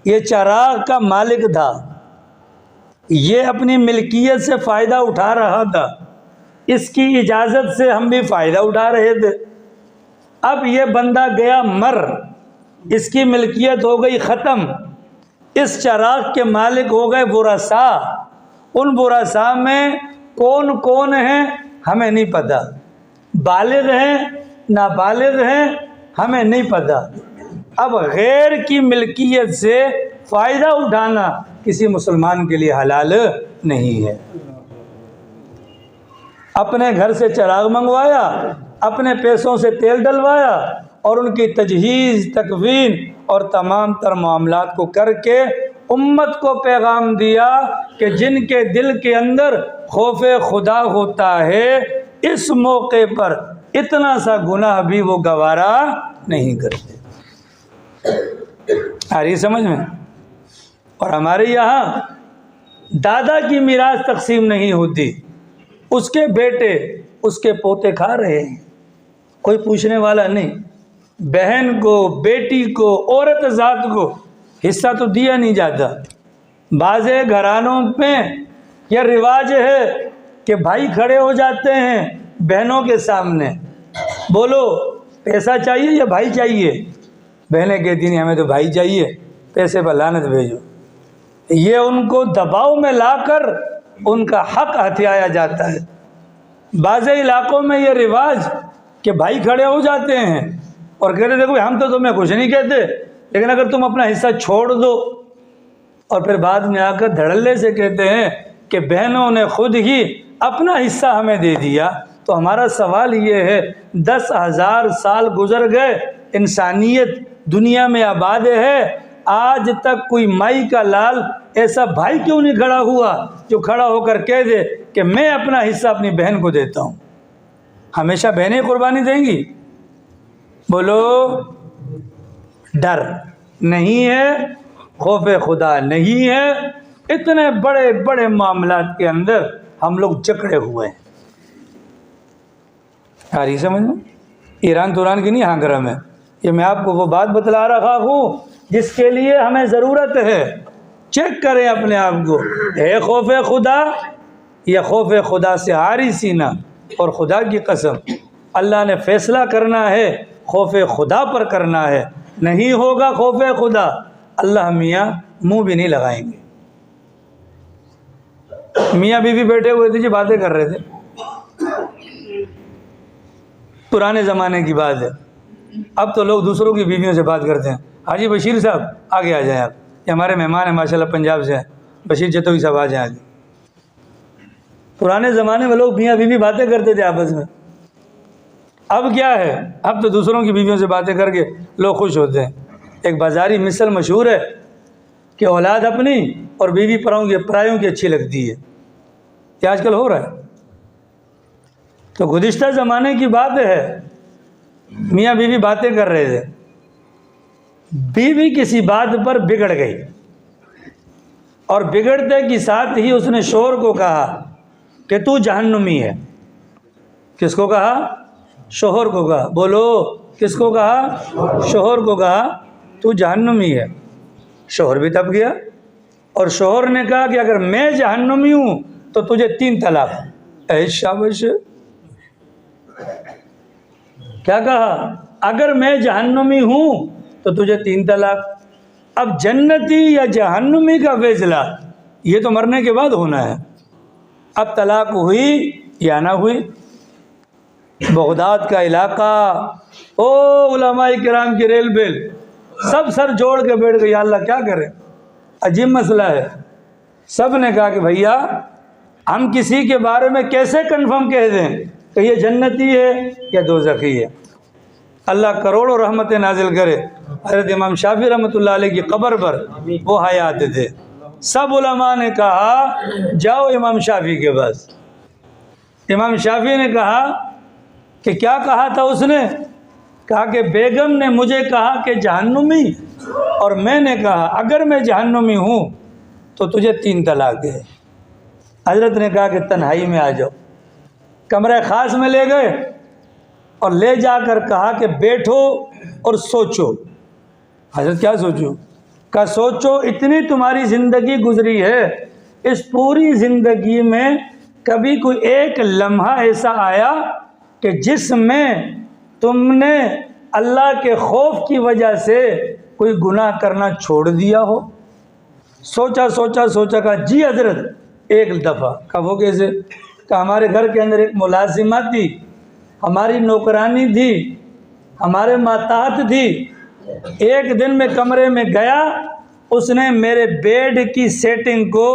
یہ چراغ کا مالک تھا، یہ اپنی ملکیت سے فائدہ اٹھا رہا تھا، اس کی اجازت سے ہم بھی فائدہ اٹھا رہے تھے۔ اب یہ بندہ گیا اس کی ملکیت ہو گئی ختم، اس چراغ کے مالک ہو گئے برسا۔ ان برسا میں کون کون ہیں ہمیں نہیں پتہ، بالغ ہیں نابالغ ہیں ہمیں نہیں پتہ۔ اب غیر کی ملکیت سے فائدہ اٹھانا کسی مسلمان کے لیے حلال نہیں ہے۔ اپنے گھر سے چراغ منگوایا، اپنے پیسوں سے تیل ڈلوایا اور ان کی تجہیز تکوین اور تمام تر معاملات کو کر کے امت کو پیغام دیا کہ جن کے دل کے اندر خوف خدا ہوتا ہے اس موقع پر اتنا سا گناہ بھی وہ گوارا نہیں کرتے۔ آ رہی سمجھ میں؟ اور ہمارے یہاں دادا کی میراث تقسیم نہیں ہوتی، اس کے بیٹے اس کے پوتے کھا رہے ہیں، کوئی پوچھنے والا نہیں۔ بہن کو، بیٹی کو، عورت ذات کو حصہ تو دیا نہیں جاتا۔ بعض گھرانوں میں یہ رواج ہے کہ بھائی کھڑے ہو جاتے ہیں بہنوں کے سامنے، بولو پیسہ چاہیے یا بھائی چاہیے؟ بہنیں کہتی نہیں ہمیں تو بھائی چاہیے، پیسے پر لعنت بھیجو۔ یہ ان کو دباؤ میں لا کر ان کا حق ہتھیایا جاتا ہے۔ بعض علاقوں میں یہ رواج کہ بھائی کھڑے ہو جاتے ہیں اور کہتے دیکھو ہم تو تمہیں کچھ نہیں کہتے، لیکن اگر تم اپنا حصہ چھوڑ دو، اور پھر بعد میں آ کر دھڑلے سے کہتے ہیں کہ بہنوں نے خود ہی اپنا حصہ ہمیں دے دیا۔ تو ہمارا سوال یہ ہے 10,000 سال گزر گئے، انسانیت دنیا میں آباد ہے، آج تک کوئی مائی کا لال ایسا بھائی کیوں نہیں کھڑا ہوا جو کھڑا ہو کر کہہ دے کہ میں اپنا حصہ اپنی بہن کو دیتا ہوں؟ ہمیشہ بہنیں قربانی دیں گی؟ بولو ڈر نہیں ہے، خوف خدا نہیں ہے، اتنے بڑے بڑے معاملات کے اندر ہم لوگ جکڑے ہوئے ہیں۔ آ رہی سمجھ میں؟ ایران توران کی نہیں ہانگرہ میں، یہ میں آپ کو وہ بات بتلا رہا ہوں جس کے لیے ہمیں ضرورت ہے۔ چیک کریں اپنے آپ کو، ہے خوف خدا یا خوف خدا سے عاری سینہ؟ اور خدا کی قسم اللہ نے فیصلہ کرنا ہے، خوف خدا پر کرنا ہے، نہیں ہوگا خوف خدا اللہ میاں منہ بھی نہیں لگائیں گے۔ میاں بیوی بیٹھے ہوئے تھے جی، باتیں کر رہے تھے، پرانے زمانے کی بات ہے۔ اب تو لوگ دوسروں کی بیویوں سے بات کرتے ہیں۔ حاجی بشیر صاحب آگے آ جائیں آپ، یہ ہمارے مہمان ہیں ماشاءاللہ پنجاب سے ہیں، بشیر جتوئی صاحب آ جائیں آگے۔ پرانے زمانے میں لوگ میاں بیوی باتیں کرتے تھے آپس میں، اب کیا ہے؟ اب تو دوسروں کی بیویوں سے باتیں کر کے لوگ خوش ہوتے ہیں۔ ایک بازاری مثل مشہور ہے کہ اولاد اپنی اور بیوی پرایوں کی اچھی لگتی ہے، یہ آج کل ہو رہا ہے۔ تو گزشتہ زمانے کی بات ہے، میاں بیوی باتیں کر رہے تھے، بیوی کسی بات پر بگڑ گئی اور بگڑتے کی ساتھ ہی اس نے شوہر کو کہا کہ تو جہنمی ہے۔ کس کو کہا؟ شوہر کو کہا۔ بولو کس کو کہا؟ شوہر کو کہا تو جہنمی ہے۔ شوہر بھی تب گیا اور شوہر نے کہا کہ اگر میں جہنمی ہوں تو تجھے 3 طلاق۔ اے شاباش! کیا کہا؟ اگر میں جہنمی ہوں تو تجھے 3 طلاق۔ اب جنتی یا جہنمی کا فیصلہ یہ تو مرنے کے بعد ہونا ہے۔ اب طلاق ہوئی یا نہ ہوئی؟ بغداد کا علاقہ، او علماء کرام کی ریل بیل سب سر جوڑ کے بیٹھ گئے، یا اللہ کیا کریں، عجیب مسئلہ ہے۔ سب نے کہا کہ بھیا ہم کسی کے بارے میں کیسے کنفرم کہہ دیں کہ یہ جنتی ہے یا دوزخی ہے؟ اللہ کروڑوں رحمتیں نازل کرے حضرت امام شافعی رحمۃ اللہ علیہ کی قبر پر وہ حیات تھے۔ سب علماء نے کہا جاؤ امام شافعی کے پاس۔ امام شافعی نے کہا کہ کیا کہا تھا اس نے؟ کہا کہ بیگم نے مجھے کہا کہ جہنمی، اور میں نے کہا اگر میں جہنمی ہوں تو تجھے 3 طلاق ہے۔ حضرت نے کہا کہ تنہائی میں آ جاؤ۔ کمرے خاص میں لے گئے اور لے جا کر کہا کہ بیٹھو اور سوچو۔ حضرت کیا سوچو؟ کہا سوچو، اتنی تمہاری زندگی گزری ہے، اس پوری زندگی میں کبھی کوئی ایک لمحہ ایسا آیا کہ جس میں تم نے اللہ کے خوف کی وجہ سے کوئی گناہ کرنا چھوڑ دیا ہو؟ سوچا کہا جی حضرت ایک دفعہ. کہا وہ کیسے؟ کہ ہمارے گھر کے اندر ایک ملازمہ تھی، ہماری نوکرانی تھی، ہمارے ماتحت تھی. ایک دن میں کمرے میں گیا، اس نے میرے بیڈ کی سیٹنگ کو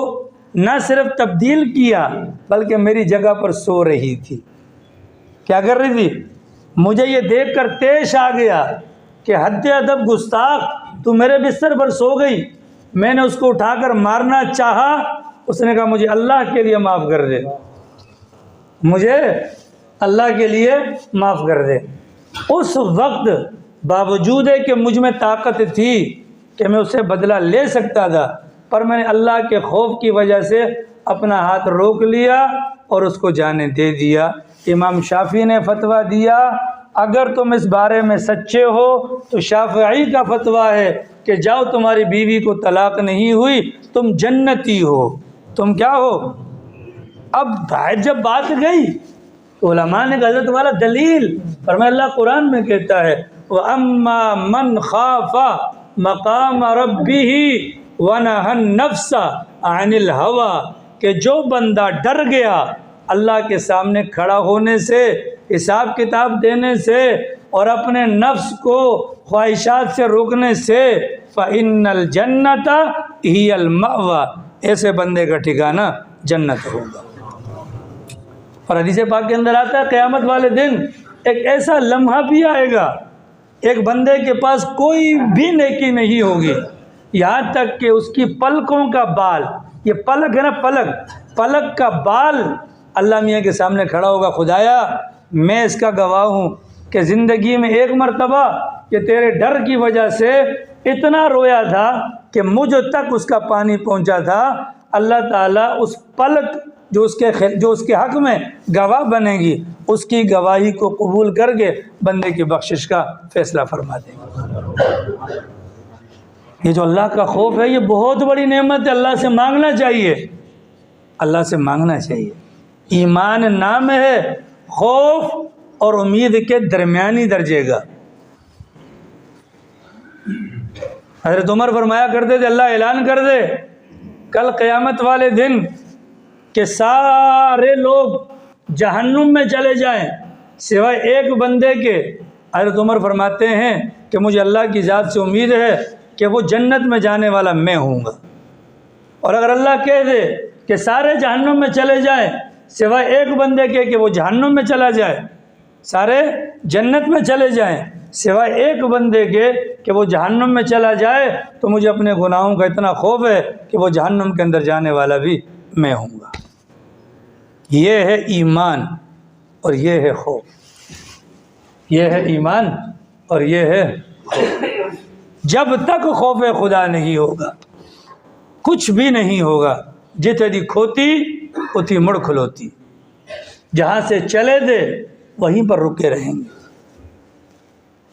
نہ صرف تبدیل کیا بلکہ میری جگہ پر سو رہی تھی. کیا کر رہی تھی؟ مجھے یہ دیکھ کر تیش آ گیا کہ حد ادب گستاخ، تو میرے بستر پر سو گئی. میں نے اس کو اٹھا کر مارنا چاہا، اس نے کہا مجھے اللہ کے لیے معاف کر دے، مجھے اللہ کے لیے معاف کر دے. اس وقت باوجود ہے کہ مجھ میں طاقت تھی کہ میں اسے بدلہ لے سکتا تھا، پر میں نے اللہ کے خوف کی وجہ سے اپنا ہاتھ روک لیا اور اس کو جانے دے دیا. امام شافعی نے فتویٰ دیا اگر تم اس بارے میں سچے ہو تو شافعی کا فتویٰ ہے کہ جاؤ، تمہاری بیوی کو طلاق نہیں ہوئی، تم جنتی ہو. تم کیا ہو؟ اب جب بات گئی تو علماء نے کہا حضرت والا دلیل، فرمایا اللہ قرآن میں کہتا ہے وَأَمَّا مَنْ خَافَ مَقَامَ رَبِّهِ وَنَهَى النَّفْسَ عَنِ الْهَوَىٰ، کہ جو بندہ ڈر گیا اللہ کے سامنے کھڑا ہونے سے، حساب کتاب دینے سے اور اپنے نفس کو خواہشات سے روکنے سے، فَإِنَّ الْجَنَّةَ هِيَ الْمَأْوَىٰ، ایسے بندے کا ٹھکانہ جنت ہوگا. اور حدیث پاک کے اندر آتا ہے قیامت والے دن ایک ایسا لمحہ بھی آئے گا، ایک بندے کے پاس کوئی بھی نیکی نہیں ہوگی، یہاں تک کہ اس کی پلکوں کا بال، یہ پلک ہے نا، پلک کا بال اللہ میاں کے سامنے کھڑا ہوگا. خدایا میں اس کا گواہ ہوں کہ زندگی میں ایک مرتبہ کہ تیرے ڈر کی وجہ سے اتنا رویا تھا کہ مجھ تک اس کا پانی پہنچا تھا. اللہ تعالیٰ اس پلک جو اس کے حق میں گواہ بنے گی، اس کی گواہی کو قبول کر کے بندے کی بخشش کا فیصلہ فرما دے گا. یہ جو اللہ کا خوف ہے یہ بہت بڑی نعمت ہے. اللہ سے مانگنا چاہیے، اللہ سے مانگنا چاہیے. ایمان نام ہے خوف اور امید کے درمیانی درجے کا. حضرت عمر فرمایا کرتے تھے اللہ اعلان کر دے کل قیامت والے دن کہ سارے لوگ جہنم میں چلے جائیں سوائے ایک بندے کے. حضرت عمر فرماتے ہیں کہ مجھے اللہ کی ذات سے امید ہے کہ وہ جنت میں جانے والا میں ہوں گا. اور اگر اللہ کہہ دے کہ سارے جہنم میں چلے جائیں سوائے ایک بندے کے کہ وہ جہنم میں چلا جائے، سارے جنت میں چلے جائیں سوائے ایک بندے کے کہ وہ جہنم میں چلا جائے، تو مجھے اپنے گناہوں کا اتنا خوف ہے کہ وہ جہنم کے اندر جانے والا بھی میں ہوں گا. یہ ہے ایمان اور یہ ہے خوف. یہ ہے ایمان اور یہ ہے خوف. جب تک خوف خدا نہیں ہوگا کچھ بھی نہیں ہوگا. جتھے دی کھوتی اتھی مڑ کھلوتی، جہاں سے چلے دے وہیں پر رکے رہیں گے.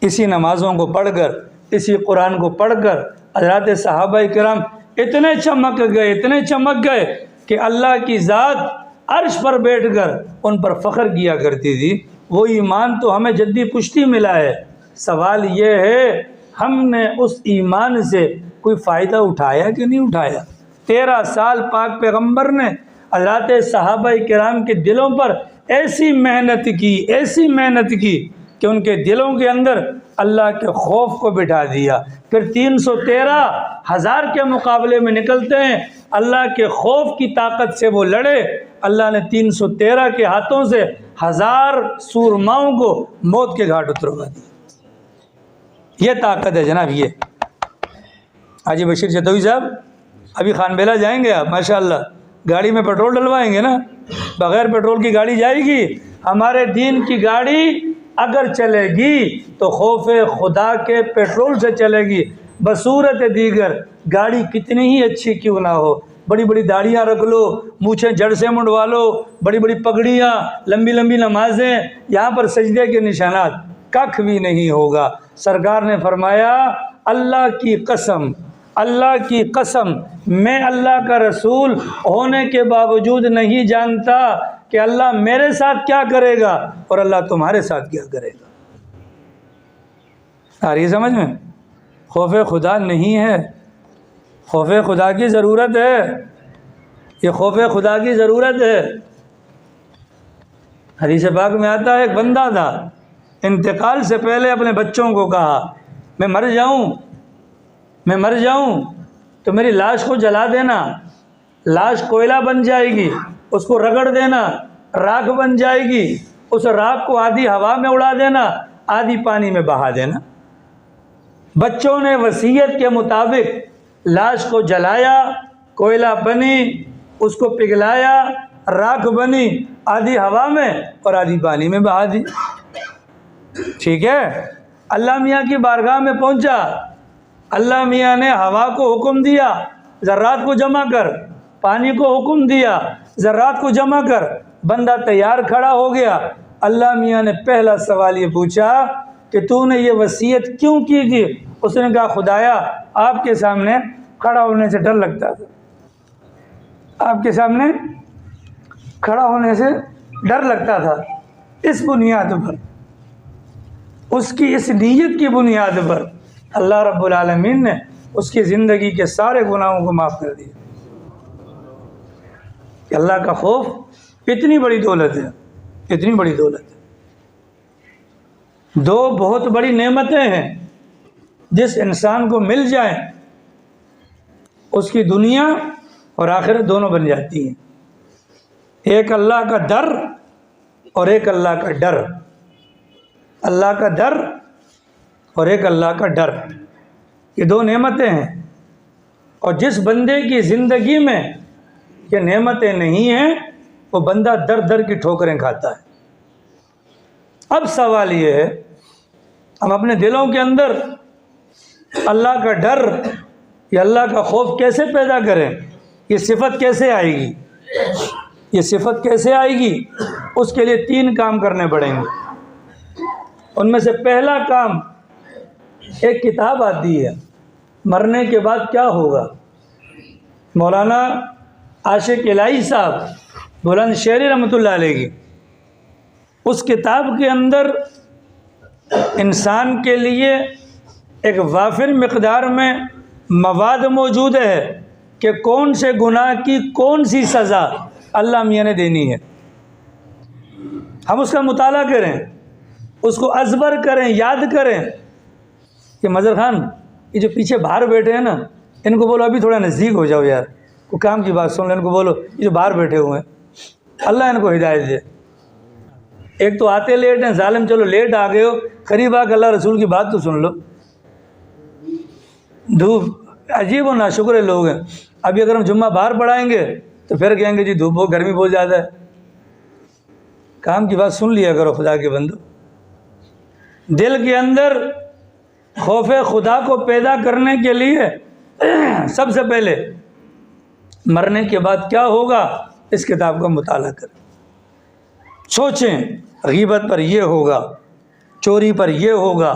اسی نمازوں کو پڑھ کر، اسی قرآن کو پڑھ کر حضرات صحابہ کرام اتنے چمک گئے کہ اللہ کی ذات عرش پر بیٹھ کر ان پر فخر کیا کرتی تھی. وہ ایمان تو ہمیں جدی پشتی ملا ہے. سوال یہ ہے ہم نے اس ایمان سے کوئی فائدہ اٹھایا کہ نہیں اٹھایا؟ 13 سال پاک پیغمبر نے حضرات صحابہ کرام کے دلوں پر ایسی محنت کی کہ ان کے دلوں کے اندر اللہ کے خوف کو بٹھا دیا. پھر 313,000 کے مقابلے میں نکلتے ہیں، اللہ کے خوف کی طاقت سے وہ لڑے. اللہ نے 313 کے ہاتھوں سے 1000 سورماؤں کو موت کے گھاٹ اتروا دیا. یہ طاقت ہے جناب. یہ حاجی بشیر جدوی صاحب ابھی خان بیلا جائیں گے آپ، ماشاءاللہ گاڑی میں پیٹرول ڈلوائیں گے نا، بغیر پیٹرول کی گاڑی جائے گی؟ ہمارے دین کی گاڑی اگر چلے گی تو خوف خدا کے پیٹرول سے چلے گی. بصورت دیگر گاڑی کتنی ہی اچھی کیوں نہ ہو، بڑی بڑی داڑیاں رکھ لو، مونچھیں جڑ سے منڈوا لو، بڑی بڑی پگڑیاں، لمبی لمبی نمازیں، یہاں پر سجدے کے نشانات، ککھ بھی نہیں ہوگا. سرکار نے فرمایا اللہ کی قسم میں اللہ کا رسول ہونے کے باوجود نہیں جانتا کہ اللہ میرے ساتھ کیا کرے گا اور اللہ تمہارے ساتھ کیا کرے گا. آ رہی ہے سمجھ میں؟ خوف خدا نہیں ہے، خوف خدا کی ضرورت ہے، یہ خوف خدا کی ضرورت ہے۔ حدیث پاک میں آتا ہے ایک بندہ تھا، انتقال سے پہلے اپنے بچوں کو کہا میں مر جاؤں تو میری لاش کو جلا دینا، لاش کوئلہ بن جائے گی، اس کو رگڑ دینا، راکھ بن جائے گی، اس راکھ کو آدھی ہوا میں اڑا دینا، آدھی پانی میں بہا دینا۔ بچوں نے وصیت کے مطابق لاش کو جلایا، کوئلہ بنی، اس کو پگھلایا، راکھ بنی، آدھی ہوا میں اور آدھی پانی میں بہا دی۔ ٹھیک ہے، اللہ میاں کی بارگاہ میں پہنچا، اللہ میاں نے ہوا کو حکم دیا ذرات کو جمع کر، پانی کو حکم دیا ذرات کو جمع کر، بندہ تیار کھڑا ہو گیا۔ اللہ میاں نے پہلا سوال یہ پوچھا کہ تو نے یہ وصیت کیوں کی تھی؟ اس نے کہا خدایا آپ کے سامنے کھڑا ہونے سے ڈر لگتا تھا، آپ کے سامنے کھڑا ہونے سے ڈر لگتا تھا۔ اس بنیاد پر، اس کی اس نیت کی بنیاد پر اللہ رب العالمین نے اس کی زندگی کے سارے گناہوں کو معاف کر دیا۔ کہ اللہ کا خوف اتنی بڑی دولت ہے، اتنی بڑی دولت ہے۔ دو بہت بڑی نعمتیں ہیں جس انسان کو مل جائیں اس کی دنیا اور آخرت دونوں بن جاتی ہیں، ایک اللہ کا ڈر اور ایک اللہ کا ڈر، اللہ کا ڈر اور ایک اللہ کا ڈر، یہ دو نعمتیں ہیں۔ اور جس بندے کی زندگی میں یہ نعمتیں نہیں ہیں وہ بندہ در در کی ٹھوکریں کھاتا ہے۔ اب سوال یہ ہے ہم اپنے دلوں کے اندر اللہ کا ڈر یا اللہ کا خوف کیسے پیدا کریں؟ یہ صفت کیسے آئے گی؟ یہ صفت کیسے آئے گی؟ اس کے لیے 3 کام کرنے پڑیں گے۔ ان میں سے پہلا کام، ایک کتاب آتی ہے مرنے کے بعد کیا ہوگا، مولانا عاشق الہی صاحب بلند شہری رحمۃ اللہ علیہ کی، اس کتاب کے اندر انسان کے لیے ایک وافر مقدار میں مواد موجود ہے کہ کون سے گناہ کی کون سی سزا اللہ میاں نے دینی ہے۔ ہم اس کا مطالعہ کریں، اس کو ازبر کریں، یاد کریں کہ مظہر خان یہ جو پیچھے باہر بیٹھے ہیں نا ان کو بولو ابھی تھوڑا نزدیک ہو جاؤ یار، کوئی کام کی بات سن لیں، ان کو بولو یہ جو باہر بیٹھے ہوئے ہیں اللہ ان کو ہدایت دے۔ ایک تو آتے لیٹ ہیں ظالم، چلو لیٹ آ گئے ہو، قریب آ کے اللہ رسول کی بات تو سن لو۔ دھوپ عجیب و ناشکر لوگ ہیں، ابھی اگر ہم جمعہ باہر پڑھائیں گے تو پھر کہیں گے جی دھوپ بہت گرمی بہت زیادہ ہے۔ کام کی بات سن لیا کرو خدا کے بندو۔ دل کے اندر خوف خدا کو پیدا کرنے کے لیے سب سے پہلے مرنے کے بعد کیا ہوگا اس کتاب کا مطالعہ کریں، سوچیں غیبت پر یہ ہوگا، چوری پر یہ ہوگا،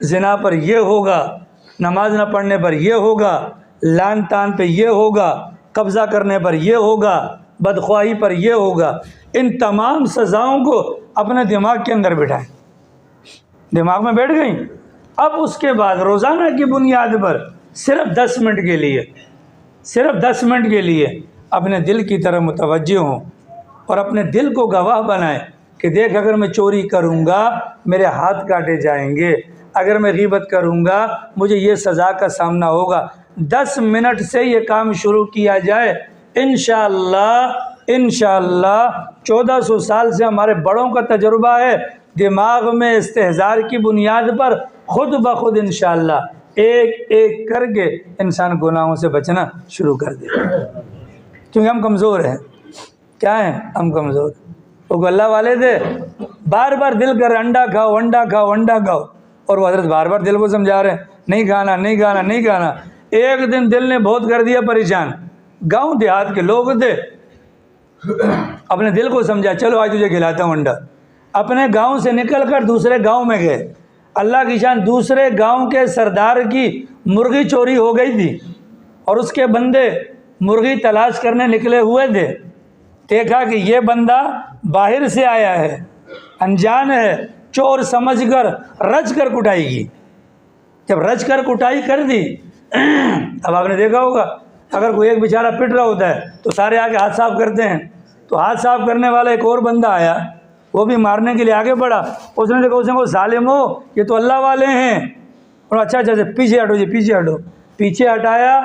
زنا پر یہ ہوگا، نماز نہ پڑھنے پر یہ ہوگا، لعن طعن پہ یہ ہوگا، قبضہ کرنے پر یہ ہوگا، بدخواہی پر یہ ہوگا۔ ان تمام سزاؤں کو اپنے دماغ کے اندر بٹھائیں، دماغ میں بیٹھ گئیں۔ اب اس کے بعد روزانہ کی بنیاد پر صرف 10 منٹ کے لیے، صرف 10 منٹ کے لیے اپنے دل کی طرف متوجہ ہوں اور اپنے دل کو گواہ بنائیں کہ دیکھ اگر میں چوری کروں گا میرے ہاتھ کاٹے جائیں گے، اگر میں غیبت کروں گا مجھے یہ سزا کا سامنا ہوگا۔ 10 منٹ سے یہ کام شروع کیا جائے، انشاءاللہ 1400 سال سے ہمارے بڑوں کا تجربہ ہے، دماغ میں استحضار کی بنیاد پر خود بخود انشاءاللہ ایک ایک کر کے انسان گناہوں سے بچنا شروع کر دے، کیونکہ ہم کمزور ہیں۔ کیا ہیں ہم؟ کمزور۔ وہ اللہ والے تھے بار بار دل کر انڈا کھاؤ انڈا کھاؤ انڈا کھاؤ، اور وہ حضرت بار بار دل کو سمجھا رہے ہیں نہیں کھانا نہیں کھانا نہیں کھانا۔ ایک دن دل نے بہت کر دیا پریشان، گاؤں دیہات کے لوگ تھے، اپنے دل کو سمجھا چلو آج تجھے کھلاتا ہوں انڈا۔ اپنے گاؤں سے نکل کر دوسرے گاؤں میں گئے، اللہ کی شان دوسرے گاؤں کے سردار کی مرغی چوری ہو گئی تھی اور اس کے بندے مرغی تلاش کرنے نکلے ہوئے تھے۔ دیکھا کہ یہ بندہ باہر سے آیا ہے، انجان ہے، چور سمجھ کر رج کر کٹائے گی، جب رچ کر کٹائی کر دی، اب آپ نے دیکھا ہوگا اگر کوئی ایک بیچارہ پٹ رہا ہوتا ہے تو سارے آگے ہاتھ صاف کرتے ہیں، تو ہاتھ صاف کرنے والا ایک اور بندہ آیا، وہ بھی مارنے کے لیے آگے بڑھا، اس نے دیکھا، اس نے کہا ظالم ہو یہ تو اللہ والے ہیں، اور اچھا پیچھے ہٹو جی، پیچھے ہٹو، پیچھے ہٹایا،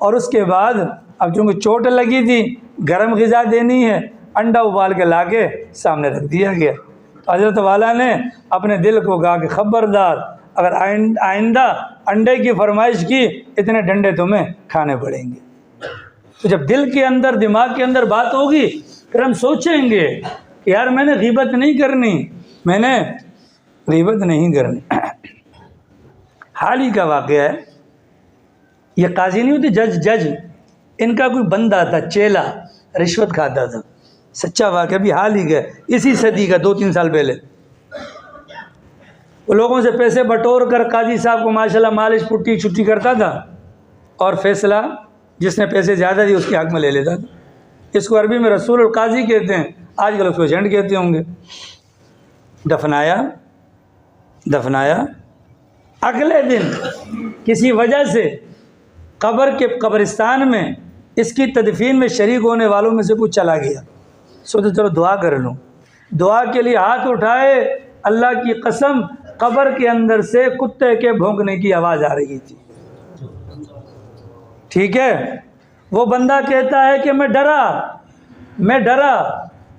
اور اس کے بعد اب چونکہ چوٹ لگی تھی، گرم غذا دینی ہے، انڈا ابال کے لا کے سامنے رکھ دیا گیا۔ تو حضرت والا نے اپنے دل کو کہا کہ خبردار، اگر آئندہ انڈے کی فرمائش کی اتنے ڈنڈے تمہیں کھانے پڑیں گے۔ تو جب دل کے اندر، دماغ کے اندر بات ہوگی، پھر ہم سوچیں گے کہ یار میں نے غیبت نہیں کرنی، میں نے غیبت نہیں کرنی۔ حال ہی کا واقعہ ہے، یہ قاضی نہیں ہوتے، جج، ان کا کوئی بندہ تھا، چیلا، رشوت کھاتا تھا، سچا واقعہ، بھی حال ہی کا، اسی صدی کا، 2-3 سال پہلے۔ وہ لوگوں سے پیسے بٹور کر قاضی صاحب کو ماشاءاللہ مالش پٹی چھٹی کرتا تھا، اور فیصلہ جس نے پیسے زیادہ دی اس کے حق میں لے لیتا تھا۔ اس کو عربی میں رسول القاضی کہتے ہیں، آج کل اس کو ایجنٹ کہتے ہوں گے۔ دفنایا، اگلے دن کسی وجہ سے قبر کے قبرستان میں اس کی تدفین میں شریک ہونے والوں میں سے کچھ چلا گیا، سوچو چلو دعا کر لوں، دعا کے لیے ہاتھ اٹھائے، اللہ کی قسم قبر کے اندر سے کتے کے بھونکنے کی آواز آ رہی تھی۔ ٹھیک ہے، وہ بندہ کہتا ہے کہ میں ڈرا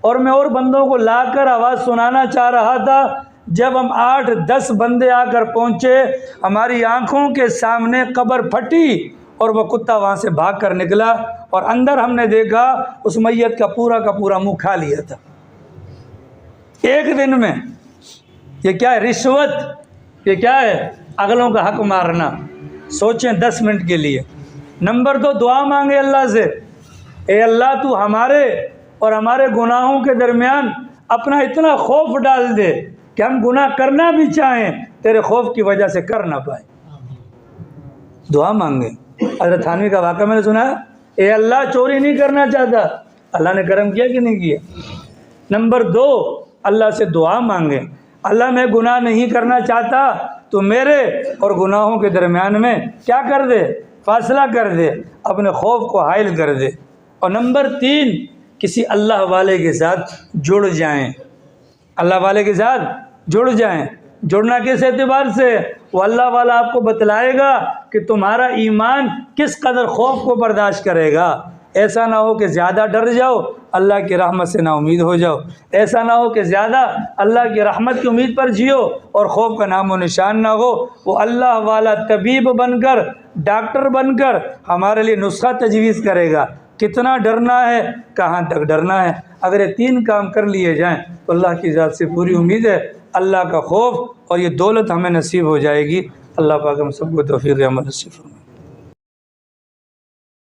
اور میں اور بندوں کو لا کر آواز سنانا چاہ رہا تھا، جب ہم 8-10 بندے آ کر پہنچے، ہماری آنکھوں کے سامنے قبر پھٹی اور وہ کتا وہاں سے بھاگ کر نکلا، اور اندر ہم نے دیکھا اس میت کا پورا منہ کھا لیا تھا ایک دن میں۔ یہ کیا ہے؟ رشوت، یہ کیا ہے؟ اگلوں کا حق مارنا۔ سوچیں 10 منٹ کے لیے۔ نمبر 2، دعا مانگے اللہ سے، اے اللہ تو ہمارے اور ہمارے گناہوں کے درمیان اپنا اتنا خوف ڈال دے کہ ہم گناہ کرنا بھی چاہیں تیرے خوف کی وجہ سے کر نہ پائیں۔ دعا مانگیں۔ حضرت تھانوی کا واقعہ میں نے سنا ہے، اے اللہ چوری نہیں کرنا چاہتا، اللہ نے کرم کیا کہ نہیں کیا؟ نمبر 2، اللہ سے دعا مانگیں، اللہ میں گناہ نہیں کرنا چاہتا تو میرے اور گناہوں کے درمیان میں کیا کر دے؟ فاصلہ کر دے، اپنے خوف کو حائل کر دے۔ اور نمبر 3، کسی اللہ والے کے ساتھ جڑ جائیں، اللہ والے کے ساتھ جڑ جائیں۔ جڑنا کس اعتبار سے؟ وہ اللہ والا آپ کو بتلائے گا کہ تمہارا ایمان کس قدر خوف کو برداشت کرے گا۔ ایسا نہ ہو کہ زیادہ ڈر جاؤ، اللہ کی رحمت سے نا امید ہو جاؤ، ایسا نہ ہو کہ زیادہ اللہ کی رحمت کی امید پر جیو اور خوف کا نام و نشان نہ ہو۔ وہ اللہ والا طبیب بن کر، ڈاکٹر بن کر ہمارے لیے نسخہ تجویز کرے گا، کتنا ڈرنا ہے، کہاں تک ڈرنا ہے۔ اگر یہ 3 کام کر لیے جائیں تو اللہ کی ذات سے پوری امید ہے، اللہ کا خوف اور یہ دولت ہمیں نصیب ہو جائے گی۔ اللہ پاک ہم سب کو توفیق عمل نصیب فرمائے۔